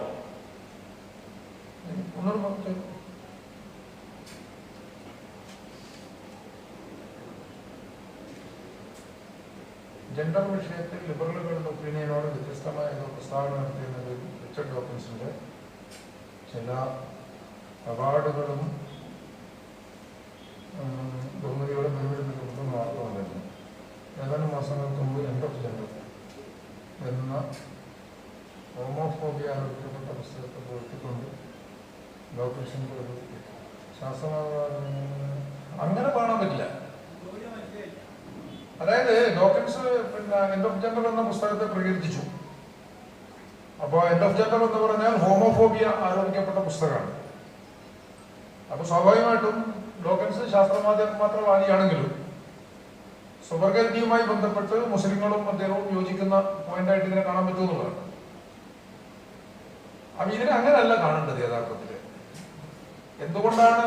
ജെൻഡർ വിഷയത്തിൽ ലിബറലുകളുടെ ഒപ്പീനിയനോട് വ്യത്യസ്തമായ ഏതോ പ്രസ്താവന നടത്തിയെന്നത് റിച്ചർഡ് ഡോക്കിൻസിന്റെ ചില അവാർഡുകളും ബഹുമതിയോടെ പരിമിതപ്പെടുത്തുന്ന വാർത്ത വന്നിരുന്നു. ഏതാനും മാസങ്ങൾക്ക് മുമ്പ് എൻഡ് ഓഫ് ജെൻഡർ എന്ന ഹോമോഫോബിയ ആരോപിക്കപ്പെട്ട പുസ്തകത്തെ പുറത്തിക്കൊണ്ട് ഡോക്ടേഴ്സിന്റെ ഒരു ശാസ്ത്രമാത അങ്ങനെ കാണാൻ പറ്റില്ല. അതായത് ഡോക്കിൻസ് എൻഡ് ഓഫ് ജെൻഡർ എന്ന പുസ്തകത്തെ പ്രകീർത്തിച്ചു. അപ്പോൾ എൻഡ് ഓഫ് ജെൻഡർ എന്ന് പറഞ്ഞാൽ ഹോമോഫോബിയ ആരോപിക്കപ്പെട്ട പുസ്തകമാണ്. അപ്പൊ സ്വാഭാവികമായിട്ടും ഡോക്കിൻസ് ശാസ്ത്രമാത്രവാദിയാണെങ്കിലും സ്വവർഗരതിയുമായി ബന്ധപ്പെട്ട് മുസ്ലിങ്ങളും അദ്ദേഹവും യോജിക്കുന്ന പോയിന്റായിട്ട് ഇതിനെ കാണാൻ പറ്റുമെന്നുള്ളതാണ്. അപ്പൊ ഇതിനെ അങ്ങനെയല്ല കാണേണ്ടത്. യഥാർത്ഥത്തില് എന്തുകൊണ്ടാണ്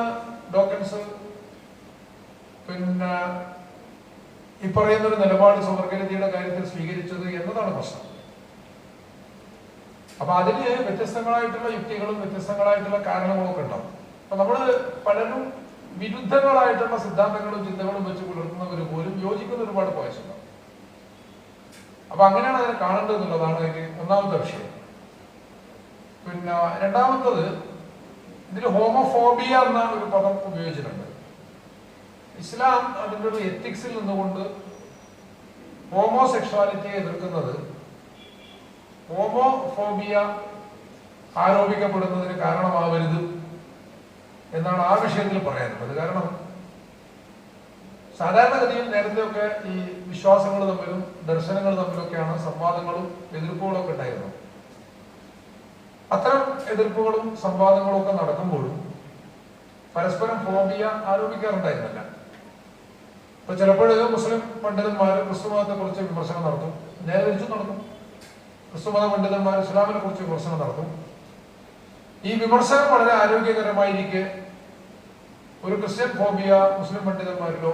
ഡോക്കിൻസ് ഈ പറയുന്നൊരു നിലപാട് സ്വവർഗരതിയുടെ കാര്യത്തിൽ സ്വീകരിച്ചത് എന്നതാണ് പ്രശ്നം. അപ്പൊ അതിന് വ്യത്യസ്തങ്ങളായിട്ടുള്ള യുക്തികളും വ്യത്യസ്തങ്ങളായിട്ടുള്ള കാരണങ്ങളും ഒക്കെ ഉണ്ടാവും. അപ്പൊ നമ്മള് പലരും വിരുദ്ധങ്ങളായിട്ടുള്ള സിദ്ധാന്തങ്ങളും ചിന്തകളും വെച്ച് പുലർത്തുന്നവർ പോലും യോജിക്കുന്ന ഒരുപാട് പോയിന്റ് ഉണ്ടാവും. അപ്പൊ അങ്ങനെയാണ് അതിനെ കാണേണ്ടത് എന്നുള്ളതാണ് അതിന് ഒന്നാമത്തെ വിഷയം. രണ്ടാമത്തത്, ഇതിൽ ഹോമോഫോബിയ എന്ന ഒരു പദം ഉപയോഗിച്ചിട്ടുണ്ട്. ഇസ്ലാം അതിൻ്റെ ഒരു എത്തിക്സിൽ നിന്നുകൊണ്ട് ഹോമോസെക്ഷുവാലിറ്റിയെ എതിർക്കുന്നത് ഹോമോഫോബിയ ആരോപിക്കപ്പെടുന്നതിന് കാരണമാവരുത് എന്നാണ് ആ വിഷയത്തിൽ പറയാനുള്ളത്. കാരണം സാധാരണഗതിയിൽ നേരത്തെയൊക്കെ ഈ വിശ്വാസങ്ങൾ തമ്മിലും ദർശനങ്ങൾ തമ്മിലൊക്കെയാണ് സംവാദങ്ങളും എതിർപ്പുകളും ഒക്കെ ഉണ്ടായിരുന്നത്. അത്തരം എതിർപ്പുകളും സംവാദങ്ങളും ഒക്കെ നടക്കുമ്പോഴും പരസ്പരം ഫോബിയ ആരോപിക്കാറുണ്ടായിരുന്നില്ല. ഇപ്പൊ ചിലപ്പോൾ മുസ്ലിം പണ്ഡിതന്മാർ ക്രിസ്തുമതത്തെ കുറിച്ച് വിമർശനം നടത്തും, നേരെ തിരിച്ചും നടത്തും. ക്രിസ്തുമത പണ്ഡിതന്മാർ ഇസ്ലാമിനെ കുറിച്ച് വിമർശനം നടത്തും. ഈ വിമർശനം വളരെ ആരോഗ്യകരമായിരിക്കെ ഒരു ക്രിസ്ത്യൻ ഫോബിയ മുസ്ലിം പണ്ഡിതന്മാരിലോ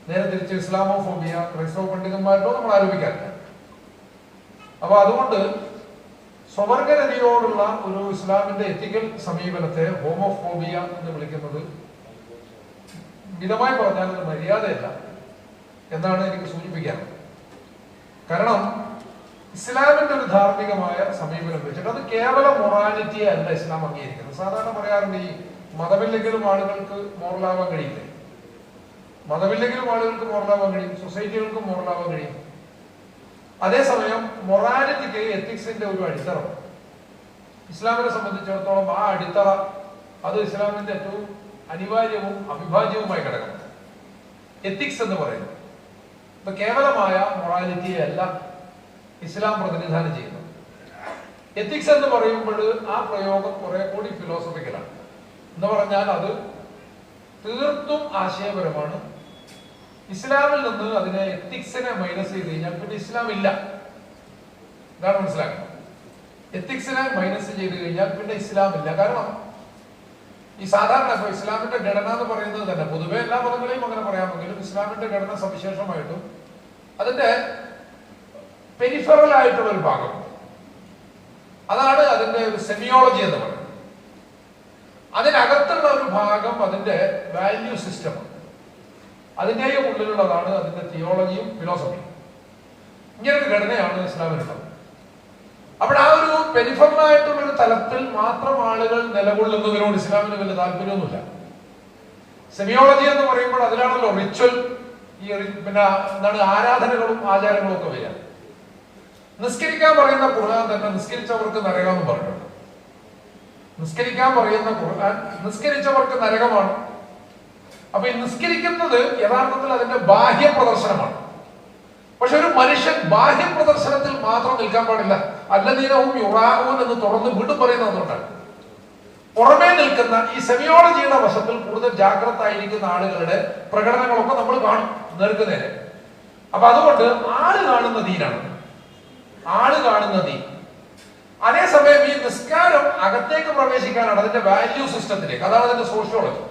നേരെ തിരിച്ച് ഇസ്ലാമോ ഫോബിയ ക്രൈസ്തവ പണ്ഡിതന്മാരിലോ നമ്മൾ ആരോപിക്കാറില്ല. അപ്പൊ അതുകൊണ്ട് സ്വവർഗരതിയോടുള്ള ഒരു ഇസ്ലാമിന്റെ എത്തിക്കൽ സമീപനത്തെ ഹോമോഫോബിയ എന്ന് വിളിക്കുന്നത് മിതമായി പറഞ്ഞാൽ അത് മര്യാദയല്ല എന്നാണ് എനിക്ക് സൂചിപ്പിക്കാൻ. കാരണം ഇസ്ലാമിന്റെ ഒരു ധാർമ്മികമായ സമീപനം വെച്ചിട്ട് അത് കേവലം മൊറാലിറ്റിയെ അല്ല ഇസ്ലാം അംഗീകരിക്കുന്നത്. സാധാരണ പറയാറുണ്ട് ഈ മതമില്ലെങ്കിലും ആളുകൾക്ക് മോറലാവാൻ കഴിയില്ലേ, മതമില്ലെങ്കിലും ആളുകൾക്ക് മോറലാവാൻ കഴിയും, സൊസൈറ്റികൾക്കും മോറലാവാൻ കഴിയും. അതേസമയം മൊറാലിറ്റിക്ക് എത്തിക്സിന്റെ ഒരു അടിത്തറ ഇസ്ലാമിനെ സംബന്ധിച്ചിടത്തോളം ആ അടിത്തറ അത് ഇസ്ലാമിന്റെ ഏറ്റവും അനിവാര്യവും അവിഭാജ്യവുമായ ഘടകമാണ് എത്തിക്സ് എന്ന് പറയുന്നത്. ഇപ്പൊ കേവലമായ മൊറാലിറ്റിയെ അല്ല ഇസ്ലാം പ്രതിനിധാനം ചെയ്യുന്നത്. എത്തിക്സ് എന്ന് പറയുമ്പോൾ ആ പ്രയോഗം കുറെ കൂടി ഫിലോസഫിക്കലാണ്. എന്ന് പറഞ്ഞാൽ അത് തീർത്തും ആശയപരമാണ്. ഇസ്ലാമിൽ നിന്ന് അതിനെ എത്തിക്സിനെ മൈനസ് ചെയ്ത് കഴിഞ്ഞാൽ പിന്നെ ഇസ്ലാം ഇല്ല. ഇതാണ് മനസ്സിലാക്കുന്നത്. എത്തിക്സിനെ മൈനസ് ചെയ്ത് കഴിഞ്ഞാൽ പിന്നെ ഇസ്ലാം ഇല്ല. കാരണം ഈ സാധാരണ ഇപ്പൊ ഇസ്ലാമിന്റെ ഘടന എന്ന് പറയുന്നത് തന്നെ പൊതുവെ എല്ലാ മതങ്ങളെയും അങ്ങനെ പറയാമെങ്കിലും ഇസ്ലാമിന്റെ ഘടന സവിശേഷമായിട്ടും അതിന്റെ പെരിഫറൽ ആയിട്ടുള്ള ഒരു ഭാഗം, അതാണ് അതിന്റെ ഒരു സെമിയോളജി എന്ന് പറയുന്നത്. അതിനകത്തുള്ള ഒരു ഭാഗം അതിന്റെ വാല്യൂ സിസ്റ്റമാണ്. അതിന്റെയും ഉള്ളിലുള്ളതാണ് അതിന്റെ തിയോളജിയും ഫിലോസഫിയും. ഇങ്ങനൊരു ഘടനയാണ് ഇസ്ലാമിനുള്ളത്. അവിടെ ആ ഒരു പെരിഫറലായിട്ടുള്ള ഒരു തലത്തിൽ മാത്രം ആളുകൾ നിലകൊള്ളുന്നതിനോട് ഇസ്ലാമിന് വലിയ താല്പര്യമൊന്നുമില്ല. സെമിയോളജി എന്ന് പറയുമ്പോൾ അതിലാണല്ലോ റിച്വൽ, ഈ പിന്നെ എന്താണ് ആരാധനകളും ആചാരങ്ങളും ഒക്കെ വരിക. നിസ്കരിക്കാൻ പറയുന്ന ഖുർആൻ തന്നെ നിസ്കരിച്ചവർക്ക് നരകമെന്ന് പറഞ്ഞിട്ടുണ്ട്. നിസ്കരിക്കാൻ പറയുന്ന ഖുർആൻ നിസ്കരിച്ചവർക്ക് നരകമാണ്. അപ്പൊ ഈ നിസ്കരിക്കുന്നത് യഥാർത്ഥത്തിൽ അതിന്റെ ബാഹ്യ പ്രദർശനമാണ്. പക്ഷെ ഒരു മനുഷ്യൻ ബാഹ്യ പ്രദർശനത്തിൽ മാത്രം നിൽക്കാൻ പാടില്ല. അല്ലദീനഹും യുറാഊൻ എന്ന് തുടർന്ന് വീണ്ടും പറയുന്നത് അതുകൊണ്ടാണ്. പുറമേ നിൽക്കുന്ന ഈ സെമിയോളജിയുടെ വശത്തിൽ കൂടുതൽ ജാഗ്രത ആയിരിക്കുന്ന ആളുകളുടെ പ്രകടനങ്ങളൊക്കെ നമ്മൾ കാണും നേർക്കുനേരെ. അപ്പൊ അതുകൊണ്ട് ആള് കാണുന്ന ദീനാണ്, ആള് കാണുന്ന ദീൻ. അതേസമയം ഈ നിസ്കാരം അകത്തേക്ക് പ്രവേശിക്കാനാണ്, അതിന്റെ വാല്യൂ സിസ്റ്റത്തിലേക്ക്. അതാണ് അതിന്റെ സോഷ്യോളജി.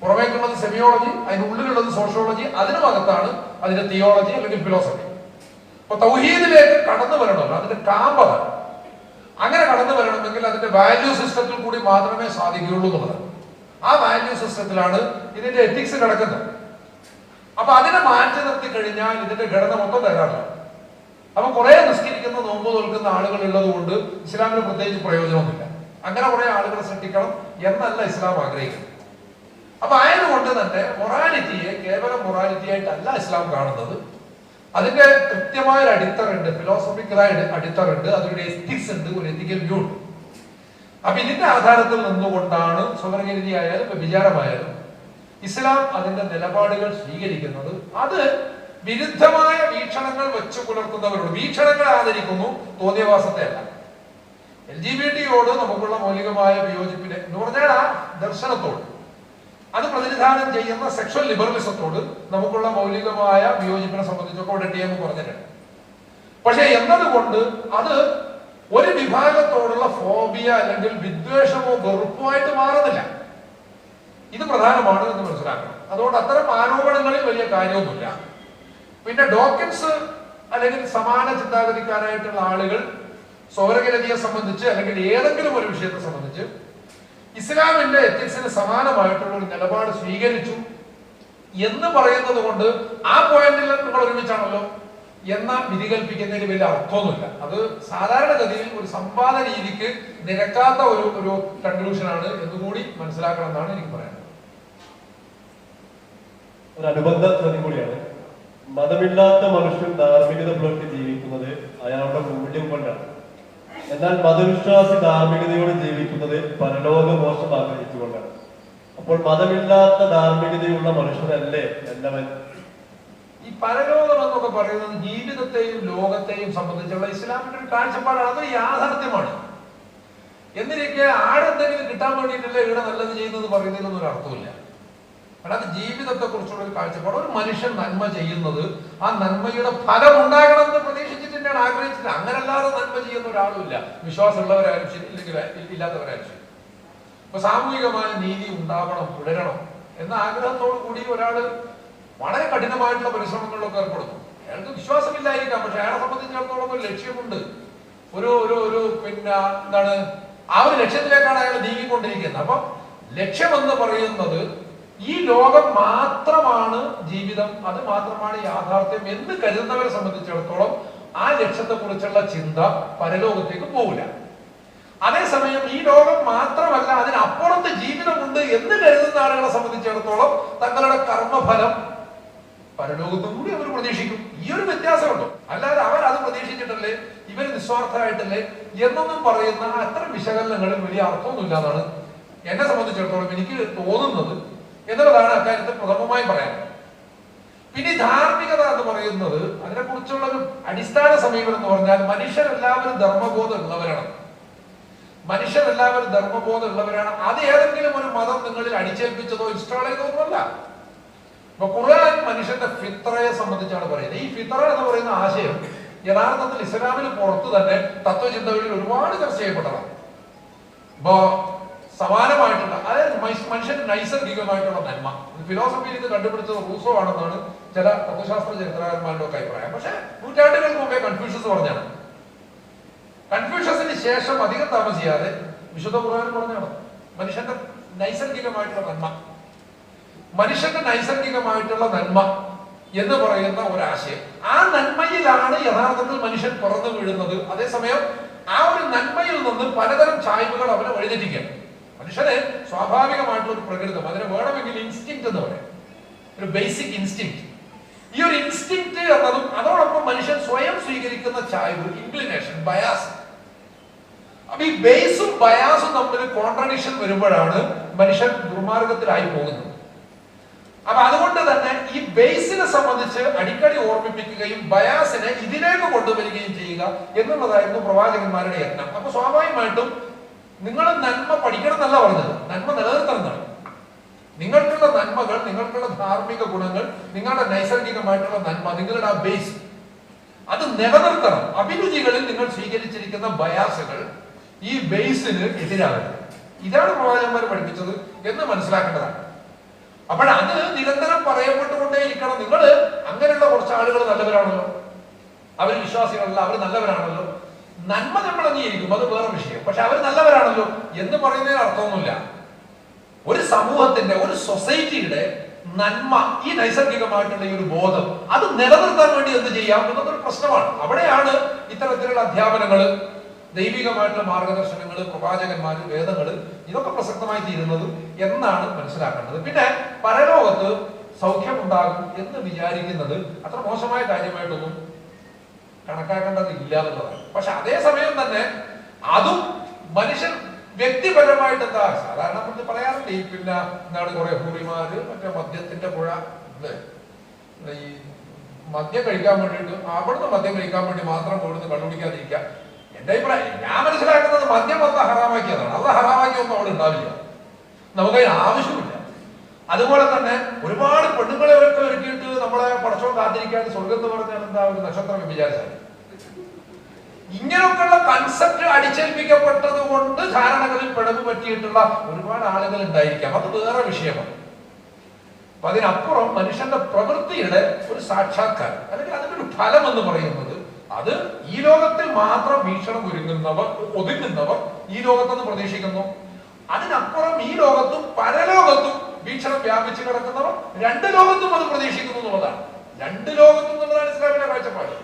പുറമേക്കുള്ളത് സെമിയോളജി, അതിനുള്ളിലുള്ളത് സോഷ്യോളജി, അതിനുമകത്താണ് അതിന്റെ തിയോളജി അല്ലെങ്കിൽ ഫിലോസഫി. അപ്പൊ തൗഹീദിലേക്ക് കടന്നു വരണമല്ലോ, അതിന്റെ കാമ്പതാണ്. അങ്ങനെ കടന്നു വരണമെങ്കിൽ അതിന്റെ വാല്യൂ സിസ്റ്റത്തിൽ കൂടി മാത്രമേ സാധിക്കുകയുള്ളൂ എന്നുള്ളതാണ്. ആ വാല്യൂ സിസ്റ്റത്തിലാണ് ഇതിന്റെ എത്തിക്സ് കിടക്കുന്നത്. അപ്പൊ അതിനെ മാറ്റി നിർത്തി കഴിഞ്ഞാൽ ഇതിന്റെ ഘടന മൊത്തം തകരാറില്ല. അപ്പൊ കുറെ നിസ്കരിക്കുന്ന നോമ്പ് തോൽക്കുന്ന ആളുകൾ ഉള്ളത് കൊണ്ട് ഇസ്ലാമിന് പ്രത്യേകിച്ച് പ്രയോജനമൊന്നുമില്ല. അങ്ങനെ കുറെ ആളുകളെ സൃഷ്ടിക്കണം എന്നല്ല ഇസ്ലാം ആഗ്രഹിക്കുന്നത്. അപ്പൊ ആയതുകൊണ്ട് തന്നെ മൊറാലിറ്റിയെ കേവലം മൊറാലിറ്റി ആയിട്ടല്ല ഇസ്ലാം കാണുന്നത്. അതിന്റെ കൃത്യമായ ഒരു അടിത്തറുണ്ട്, ഫിലോസഫിക്കലായ അടിത്തറുണ്ട്, അതിന്റെ എത്തിക്സ് ഉണ്ട്, ഒരു എത്തിക്കൽ വ്യൂ ഉണ്ട്. അപ്പൊ ഇതിന്റെ ആധാരത്തിൽ നിന്നുകൊണ്ടാണ് സ്വവർഗരീതി ആയാലും വ്യഭിചാരമായാലും ഇസ്ലാം അതിന്റെ നിലപാടുകൾ സ്വീകരിക്കുന്നത്. അത് വിരുദ്ധമായ വീക്ഷണങ്ങൾ വെച്ചു പുലർത്തുന്നവരോട് വീക്ഷണങ്ങൾ ആദരിക്കുന്നു, തോന്നിയവാസത്തെ അല്ല. LGBT-യോട് നമുക്കുള്ള മൗലികമായ വിയോജിപ്പിനെ എന്ന് പറഞ്ഞാൽ ആ ദർശനത്തോട്, അത് പ്രതിനിധാനം ചെയ്യുന്ന സെക്ഷൽ ലിബറലിസത്തോട് നമുക്കുള്ള മൗലികമായ വിയോജിപ്പിനെ സംബന്ധിച്ചൊക്കെ ഇവിടെ TM പറഞ്ഞിട്ടുണ്ട്. പക്ഷെ എന്നതുകൊണ്ട് അത് ഒരു വിഭാഗത്തോടുള്ള ഫോബിയ അല്ലെങ്കിൽ വിദ്വേഷമോ വെറുപ്പോ ആയിട്ട് മാറുന്നില്ല. ഇത് പ്രധാനമാണ് എന്ന് മനസ്സിലാക്കണം. അതുകൊണ്ട് അത്തരം ആരോപണങ്ങളിൽ വലിയ കാര്യമൊന്നുമില്ല. പിന്നെ ഡോക്കിൻസ് അല്ലെങ്കിൽ സമാന ചിന്താഗതിക്കാരായിട്ടുള്ള ആളുകൾ സ്വവർഗരതിയെ സംബന്ധിച്ച് അല്ലെങ്കിൽ ഏതെങ്കിലും ഒരു വിഷയത്തെ സംബന്ധിച്ച് ഇസ്ലാമിന്റെ എത്തിക്സിന് സമാനമായിട്ടുള്ള ഒരു നിലപാട് സ്വീകരിച്ചു എന്ന് പറയുന്നത് കൊണ്ട് ആ പോയിന്റിൽ നിങ്ങൾ ഒരുമിച്ചാണല്ലോ എന്ന വിധി കൽപ്പിക്കുന്നതിന് വലിയ അർത്ഥമൊന്നുമില്ല. അത് സാധാരണഗതിയിൽ ഒരു സംവാദ രീതിക്ക് നിരക്കാത്ത ഒരു കൺക്ലൂഷനാണ് എന്നുകൂടി മനസ്സിലാക്കണം എന്നാണ് എനിക്ക് പറയാനുള്ളത്. ഒരു അനുബന്ധ ചോദ്യം കൂടിയാണ്. മതമില്ലാത്ത മനുഷ്യൻ ധാർമ്മികത പുലർത്തി ജീവിക്കുന്നത് അയാളുടെ മൂല്യം കൊണ്ടാണ്. എന്നാൽ മതവിശ്വാസി ധാർമ്മികതയോട് ജീവിക്കുന്നത് പരലോക മോശം ആഗ്രഹിച്ചുകൊണ്ടാണ്. അപ്പോൾ മതമില്ലാത്ത ധാർമ്മികതയുള്ള മനുഷ്യനല്ലേ നല്ലവൻ? ഈ പരലോകം എന്നൊക്കെ പറയുന്നത് ജീവിതത്തെയും ലോകത്തെയും സംബന്ധിച്ചുള്ള ഇസ്ലാമിന്റെ ഒരു കാഴ്ചപ്പാടാണ്. അതൊരു യാഥാർത്ഥ്യമാണ്. എന്നിരിക്കെ ആരെന്തെങ്കിലും കിട്ടാൻ വേണ്ടിയിട്ടല്ലേ ഇവിടെ നല്ലത് ചെയ്യുന്നത് പറയുന്നതിനൊന്നും ഒരു അർത്ഥമില്ല. അല്ലാതെ ജീവിതത്തെ കുറിച്ചുള്ള ഒരു കാഴ്ചപ്പാട്, ഒരു മനുഷ്യൻ നന്മ ചെയ്യുന്നത് ആ നന്മയുടെ ഫലം ഉണ്ടാകണം എന്ന് പ്രതീക്ഷിച്ചിട്ട് തന്നെയാണ് ആഗ്രഹിച്ചത്. അങ്ങനല്ലാതെ നന്മ ചെയ്യുന്ന ഒരാളുമില്ല, വിശ്വാസമുള്ളവരായാലും ശരി ഇല്ലെങ്കിൽ ഇല്ലാത്തവരായാലും ശരി. ഇപ്പൊ സാമൂഹികമായ നീതി ഉണ്ടാവണം, തുടരണം എന്ന ആഗ്രഹത്തോടു കൂടി ഒരാള് വളരെ കഠിനമായിട്ടുള്ള പരിശ്രമങ്ങളിലൊക്കെ ഏർപ്പെടുന്നു. അയാൾക്ക് വിശ്വാസമില്ലായിരിക്കാം, പക്ഷെ അയാളെ സംബന്ധിച്ചിടത്തോളം ഒരു ലക്ഷ്യമുണ്ട്. ഒരു പിന്നെ എന്താണ്, ആ ഒരു ലക്ഷ്യത്തിലേക്കാണ് അയാൾ നീങ്ങിക്കൊണ്ടിരിക്കുന്നത്. അപ്പൊ ലക്ഷ്യമെന്ന് പറയുന്നത് ഈ ലോകം മാത്രമാണ് ജീവിതം, അത് മാത്രമാണ് യാഥാർത്ഥ്യം എന്ന് കരുതുന്നവരെ സംബന്ധിച്ചിടത്തോളം ആ ലക്ഷ്യത്തെ കുറിച്ചുള്ള ചിന്ത പരലോകത്തേക്ക് പോകില്ല. അതേസമയം ഈ ലോകം മാത്രമല്ല, അതിനപ്പുറത്ത് ജീവിതമുണ്ട് എന്ന് കരുതുന്ന ആളുകളെ സംബന്ധിച്ചിടത്തോളം തങ്ങളുടെ കർമ്മഫലം പരലോകത്തും കൂടി അവർ പ്രതീക്ഷിക്കും. ഈ ഒരു വ്യത്യാസമുണ്ടോ, അല്ലാതെ അവർ അത് പ്രതീക്ഷിച്ചിട്ടല്ലേ, ഇവർ നിസ്വാർത്ഥമായിട്ടല്ലേ എന്നൊന്നും പറയുന്ന അത്തരം വിശകലനങ്ങളിൽ വലിയ അർത്ഥമൊന്നുമില്ല എന്നാണ് എന്നെ സംബന്ധിച്ചിടത്തോളം എനിക്ക് തോന്നുന്നത് എന്നുള്ളതാണ് അക്കാര്യത്തിൽ പ്രഥമമായി പറയാൻ. പിന്നെ ധാർമ്മികത എന്ന് പറയുന്നത് അതിനെക്കുറിച്ചുള്ള ഒരു അടിസ്ഥാന സമീപനം എന്ന് പറഞ്ഞാൽ മനുഷ്യരെല്ലാവരും ധർമ്മബോധം ഉള്ളവരാണ്. മനുഷ്യരെല്ലാവരും ധർമ്മബോധം ഉള്ളവരാണ്. അത് ഏതെങ്കിലും ഒരു മതം നിങ്ങളിൽ അടിച്ചേൽപ്പിച്ചതോ ഇൻസ്റ്റാൾ ചെയ്തതൊന്നുമല്ല. ഇപ്പൊ ഖുർആൻ മനുഷ്യന്റെ ഫിത്രയെ സംബന്ധിച്ചാണ് പറയുന്നത്. ഈ ഫിത്ര എന്ന് പറയുന്ന ആശയം യഥാർത്ഥത്തിൽ ഇസ്ലാമിന് പുറത്ത് തന്നെ തത്വചിന്തകളിൽ ഒരുപാട് ചർച്ച ചെയ്യപ്പെട്ടതാണ്. ഇപ്പൊ സമാനമായിട്ടുള്ള, അതായത് മനുഷ്യന്റെ നൈസർഗികമായിട്ടുള്ള നന്മ, ഫിലോസഫിയിൽ ഇത് കണ്ടുപിടിച്ചത് റൂസോ ആണെന്നാണ് ചില തത്വശാസ്ത്ര ചരിത്രകാരന്മാരുടെ ഒക്കെ അഭിപ്രായം. പക്ഷെ നൂറ്റാണ്ടുകൾക്ക് മുമ്പേ കൺഫ്യൂഷ്യസ് പറഞ്ഞാണ്. കൺഫ്യൂഷ്യസിന് ശേഷം അധികം താമസിയാതെ വിശുദ്ധ ഖുർആൻ പറഞ്ഞാണ് മനുഷ്യന്റെ നൈസർഗികമായിട്ടുള്ള നന്മ. മനുഷ്യന്റെ നൈസർഗികമായിട്ടുള്ള നന്മ എന്ന് പറയുന്ന ഒരാശയം, ആ നന്മയിലാണ് യഥാർത്ഥത്തിൽ മനുഷ്യൻ പിറന്നു വീഴുന്നത്. അതേസമയം ആ ഒരു നന്മയിൽ നിന്ന് പലതരം ചായ്വുകൾ അവനെ വഴിതെറ്റിക്കുകയാണ്. മനുഷ്യന് സ്വാഭാവികമായിട്ടുള്ള ഒരു പ്രകൃതം, അതിനെ വേണമെങ്കിൽ ഇൻസ്റ്റിങ്ക്റ്റ് എന്ന് പറയാം, ഒരു ബേസിക് ഇൻസ്റ്റിങ്ക്റ്റ്. ഈ ഒരു ഇൻസ്റ്റിങ്ക്റ്റ് എന്നതും അതോടൊപ്പം മനുഷ്യൻ സ്വയം സ്വീകരിക്കുന്ന ചായ്വ്, ഇൻക്ലിനേഷൻ, ബയാസ്. അപ്പൊ ഈ ബേസും ബയാസും തമ്മിൽ കോൺട്രഡിക്ഷൻ വരുമ്പോഴാണ് മനുഷ്യൻ ദുർമാർഗത്തിലായി പോകുന്നത്. അപ്പൊ അതുകൊണ്ട് തന്നെ ഈ ബേസിനെ സംബന്ധിച്ച് അടിക്കടി ഓർമ്മിപ്പിക്കുകയും ബയാസിനെ ഇതിലേക്ക് കൊണ്ടുവരികയും ചെയ്യുക എന്നുള്ളതായിരുന്നു പ്രവാചകന്മാരുടെ യത്നം. അപ്പൊ സ്വാഭാവികമായിട്ടും നിങ്ങൾ നന്മ പഠിക്കണം എന്നല്ല പറഞ്ഞത്, നന്മ നിലനിർത്തണം എന്നാണ്. നിങ്ങൾക്കുള്ള നന്മകൾ, നിങ്ങൾക്കുള്ള ധാർമ്മിക ഗുണങ്ങൾ, നിങ്ങളുടെ നൈസർഗികമായിട്ടുള്ള നന്മ, നിങ്ങളുടെ ആ ബേസ് അത് നിലനിർത്തണം. അഭിരുചികളിൽ നിങ്ങൾ സ്വീകരിച്ചിരിക്കുന്ന ബയാസുകൾ ഈ ബേസിന് എതിരാകരുത്. ഇതാണ് പ്രവാചകന്മാർ പഠിപ്പിച്ചത് എന്ന് മനസ്സിലാക്കേണ്ടതാണ്. അപ്പോഴത് നിരന്തരം പറയപ്പെട്ടുകൊണ്ടേയിരിക്കണം. നിങ്ങൾ അങ്ങനെയുള്ള കുറച്ച് ആളുകൾ നല്ലവരാണല്ലോ, അവർ വിശ്വാസികളല്ല, അവർ നല്ലവരാണല്ലോ, നന്മ നമ്മൾ അംഗീകരിക്കും, അത് വേറെ വിഷയം. പക്ഷെ അവർ നല്ലവരാണല്ലോ എന്ന് പറയുന്നതിന് അർത്ഥമൊന്നുമില്ല. ഒരു സമൂഹത്തിന്റെ, ഒരു സൊസൈറ്റിയുടെ നന്മ, ഈ നൈസർഗികമായിട്ടുള്ള ഈ ഒരു ബോധം അത് നിലനിർത്താൻ വേണ്ടി എന്ത് ചെയ്യാം എന്നതൊരു പ്രശ്നമാണ്. അവിടെയാണ് ഇത്തരത്തിലുള്ള അധ്യാപനങ്ങള്, ദൈവികമായിട്ടുള്ള മാർഗദർശനങ്ങള്, പ്രവാചകന്മാര്, വേദങ്ങള് ഇതൊക്കെ പ്രസക്തമായി തീരുന്നത് എന്നാണ് മനസ്സിലാക്കേണ്ടത്. പിന്നെ പരലോകത്ത് സൗഖ്യമുണ്ടാകും എന്ന് വിചാരിക്കുന്നത് അത്ര മോശമായ കാര്യമായിട്ടൊന്നും കണക്കാക്കേണ്ടത് ഇല്ല എന്നുള്ളതാണ്. പക്ഷെ അതേസമയം തന്നെ അതും മനുഷ്യൻ വ്യക്തിപരമായിട്ട് എന്താ, സാധാരണ നമ്മൾ പറയാറുണ്ട് ഈ പിന്നെ എന്താണ് കുറെ ഹൂറിമാര് മറ്റേ മദ്യത്തിന്റെ പുഴ ഈ മദ്യം കഴിക്കാൻ വേണ്ടിയിട്ട് അവിടുന്ന് മദ്യം കഴിക്കാൻ വേണ്ടി മാത്രം ഇവിടുന്ന് കണ്ടുപിടിക്കാതിരിക്കുക. എന്റെ അഭിപ്രായം, ഞാൻ മനസ്സിലാക്കുന്നത് മദ്യം വന്ന് ഹറാമാക്കിയതാണ്. അത് ഹറാമാക്കിയൊന്നും അവിടെ ഉണ്ടാവില്ല, നമുക്കതിന് ആവശ്യമില്ല. അതുപോലെ തന്നെ ഒരുപാട് പെണ്ണുങ്ങളെ ഒരുക്കിയിട്ട് നമ്മളെ പടച്ചോൻ കാത്തിരിക്കാൻ സ്വർഗം എന്ന് പറഞ്ഞാൽ എന്താ, ഒരു നക്ഷത്രം വിചാരിച്ചാൽ. ഇങ്ങനെയൊക്കെയുള്ള കൺസെപ്റ്റ് അടിച്ചേൽപ്പിക്കപ്പെട്ടത് കൊണ്ട് ധാരണകളിൽ പിഴവ് പറ്റിയിട്ടുള്ള ഒരുപാട് ആളുകൾ ഉണ്ടായിരിക്കാം, അത് വേറെ വിഷയമാണ്. അപ്പൊ അതിനപ്പുറം മനുഷ്യന്റെ പ്രവൃത്തിയുടെ ഒരു സാക്ഷാത്കാരം അല്ലെങ്കിൽ അതിന്റെ ഒരു ഫലം എന്ന് പറയുന്നത് അത് ഈ ലോകത്തിൽ മാത്രം വീക്ഷണം ഒതുങ്ങുന്നവർ ഈ ലോകത്തെന്ന് പ്രതീക്ഷിക്കുന്നു. അതിനപ്പുറം ഈ ലോകത്തും പരലോകത്തും വീക്ഷണം വ്യാപിച്ചു കിടക്കുന്നവർ രണ്ട് ലോകത്തും അത് പ്രതീക്ഷിക്കുന്നു എന്നുള്ളതാണ്. രണ്ട് ലോകത്തും എന്നുള്ളതാണ് ഇസ്ലാമിന്റെ കാഴ്ചപ്പാട്.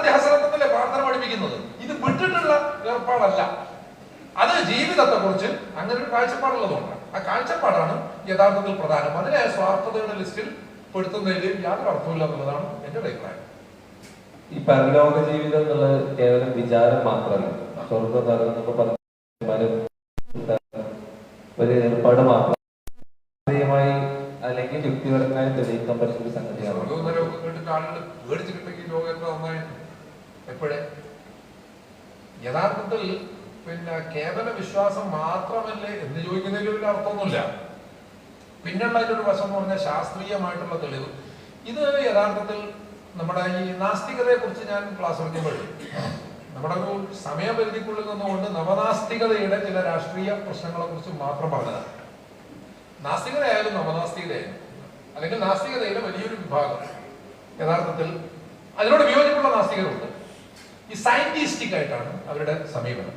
ഹസനത്തല്ലേ പ്രാർത്ഥന പഠിപ്പിക്കുന്നത്. ഇത് വിട്ടിട്ടുള്ള ഏർപ്പാടല്ല, അത് ജീവിതത്തെ കുറിച്ച് അങ്ങനെ ഒരു കാഴ്ചപ്പാടുള്ളതുകൊണ്ടാണ്. ആ കാഴ്ചപ്പാടാണ് യഥാർത്ഥത്തിൽ പ്രധാനം. അതിനെ സ്വാർത്ഥതയുടെ ലിസ്റ്റിൽ പെടുത്തുന്നതിൽ യാതൊരു അർത്ഥമില്ല എന്നുള്ളതാണ് എന്റെ അഭിപ്രായം. ഈ പരലോക ജീവിതം എന്നുള്ളത് കേവലം വിചാരം മാത്രമല്ല, സ്വർഗം നരകം പറഞ്ഞ ഒരു ഏർപ്പാട് മാത്രം അല്ലെങ്കിൽ യുക്തിപരമായി തെളിയിക്കാൻ പറ്റുന്ന ഒരു സംഗതിയാണ്. ആളുകൾ പേടിച്ചിട്ടുണ്ടെങ്കിൽ ലോകം എത്ര നന്നായിരുന്നു എപ്പോഴേ. യഥാർത്ഥത്തിൽ പിന്നെ കേവല വിശ്വാസം മാത്രമല്ലേ എന്ന് ചോദിക്കുന്നതിൽ വലിയ അർത്ഥമൊന്നുമില്ല. പിന്നെയുള്ള അതിലൊരു വശം എന്ന് പറഞ്ഞാൽ ശാസ്ത്രീയമായിട്ടുള്ള തെളിവ്. ഇത് യഥാർത്ഥത്തിൽ നമ്മുടെ ഈ നാസ്തികതയെ കുറിച്ച് ഞാൻ ക്ലാസ് എടുക്കുമ്പോൾ നമ്മുടെ ഒരു സമയപരിധിക്കുള്ളിൽ നിന്നുകൊണ്ട് നവനാസ്തികതയുടെ ചില രാഷ്ട്രീയ പ്രശ്നങ്ങളെ കുറിച്ച് മാത്രം പറഞ്ഞതാണ്. നാസ്തികതയായാലും നവനാസ്തികതയായാലും അല്ലെങ്കിൽ നാസ്തികതയിലെ വലിയൊരു വിഭാഗം യഥാർത്ഥത്തിൽ അതിനോട് വിയോജിപ്പുള്ള നാസ്തികരുണ്ട്. ഈ സയന്റിസ്റ്റിക് ആയിട്ടാണ് അവരുടെ സമീപനം.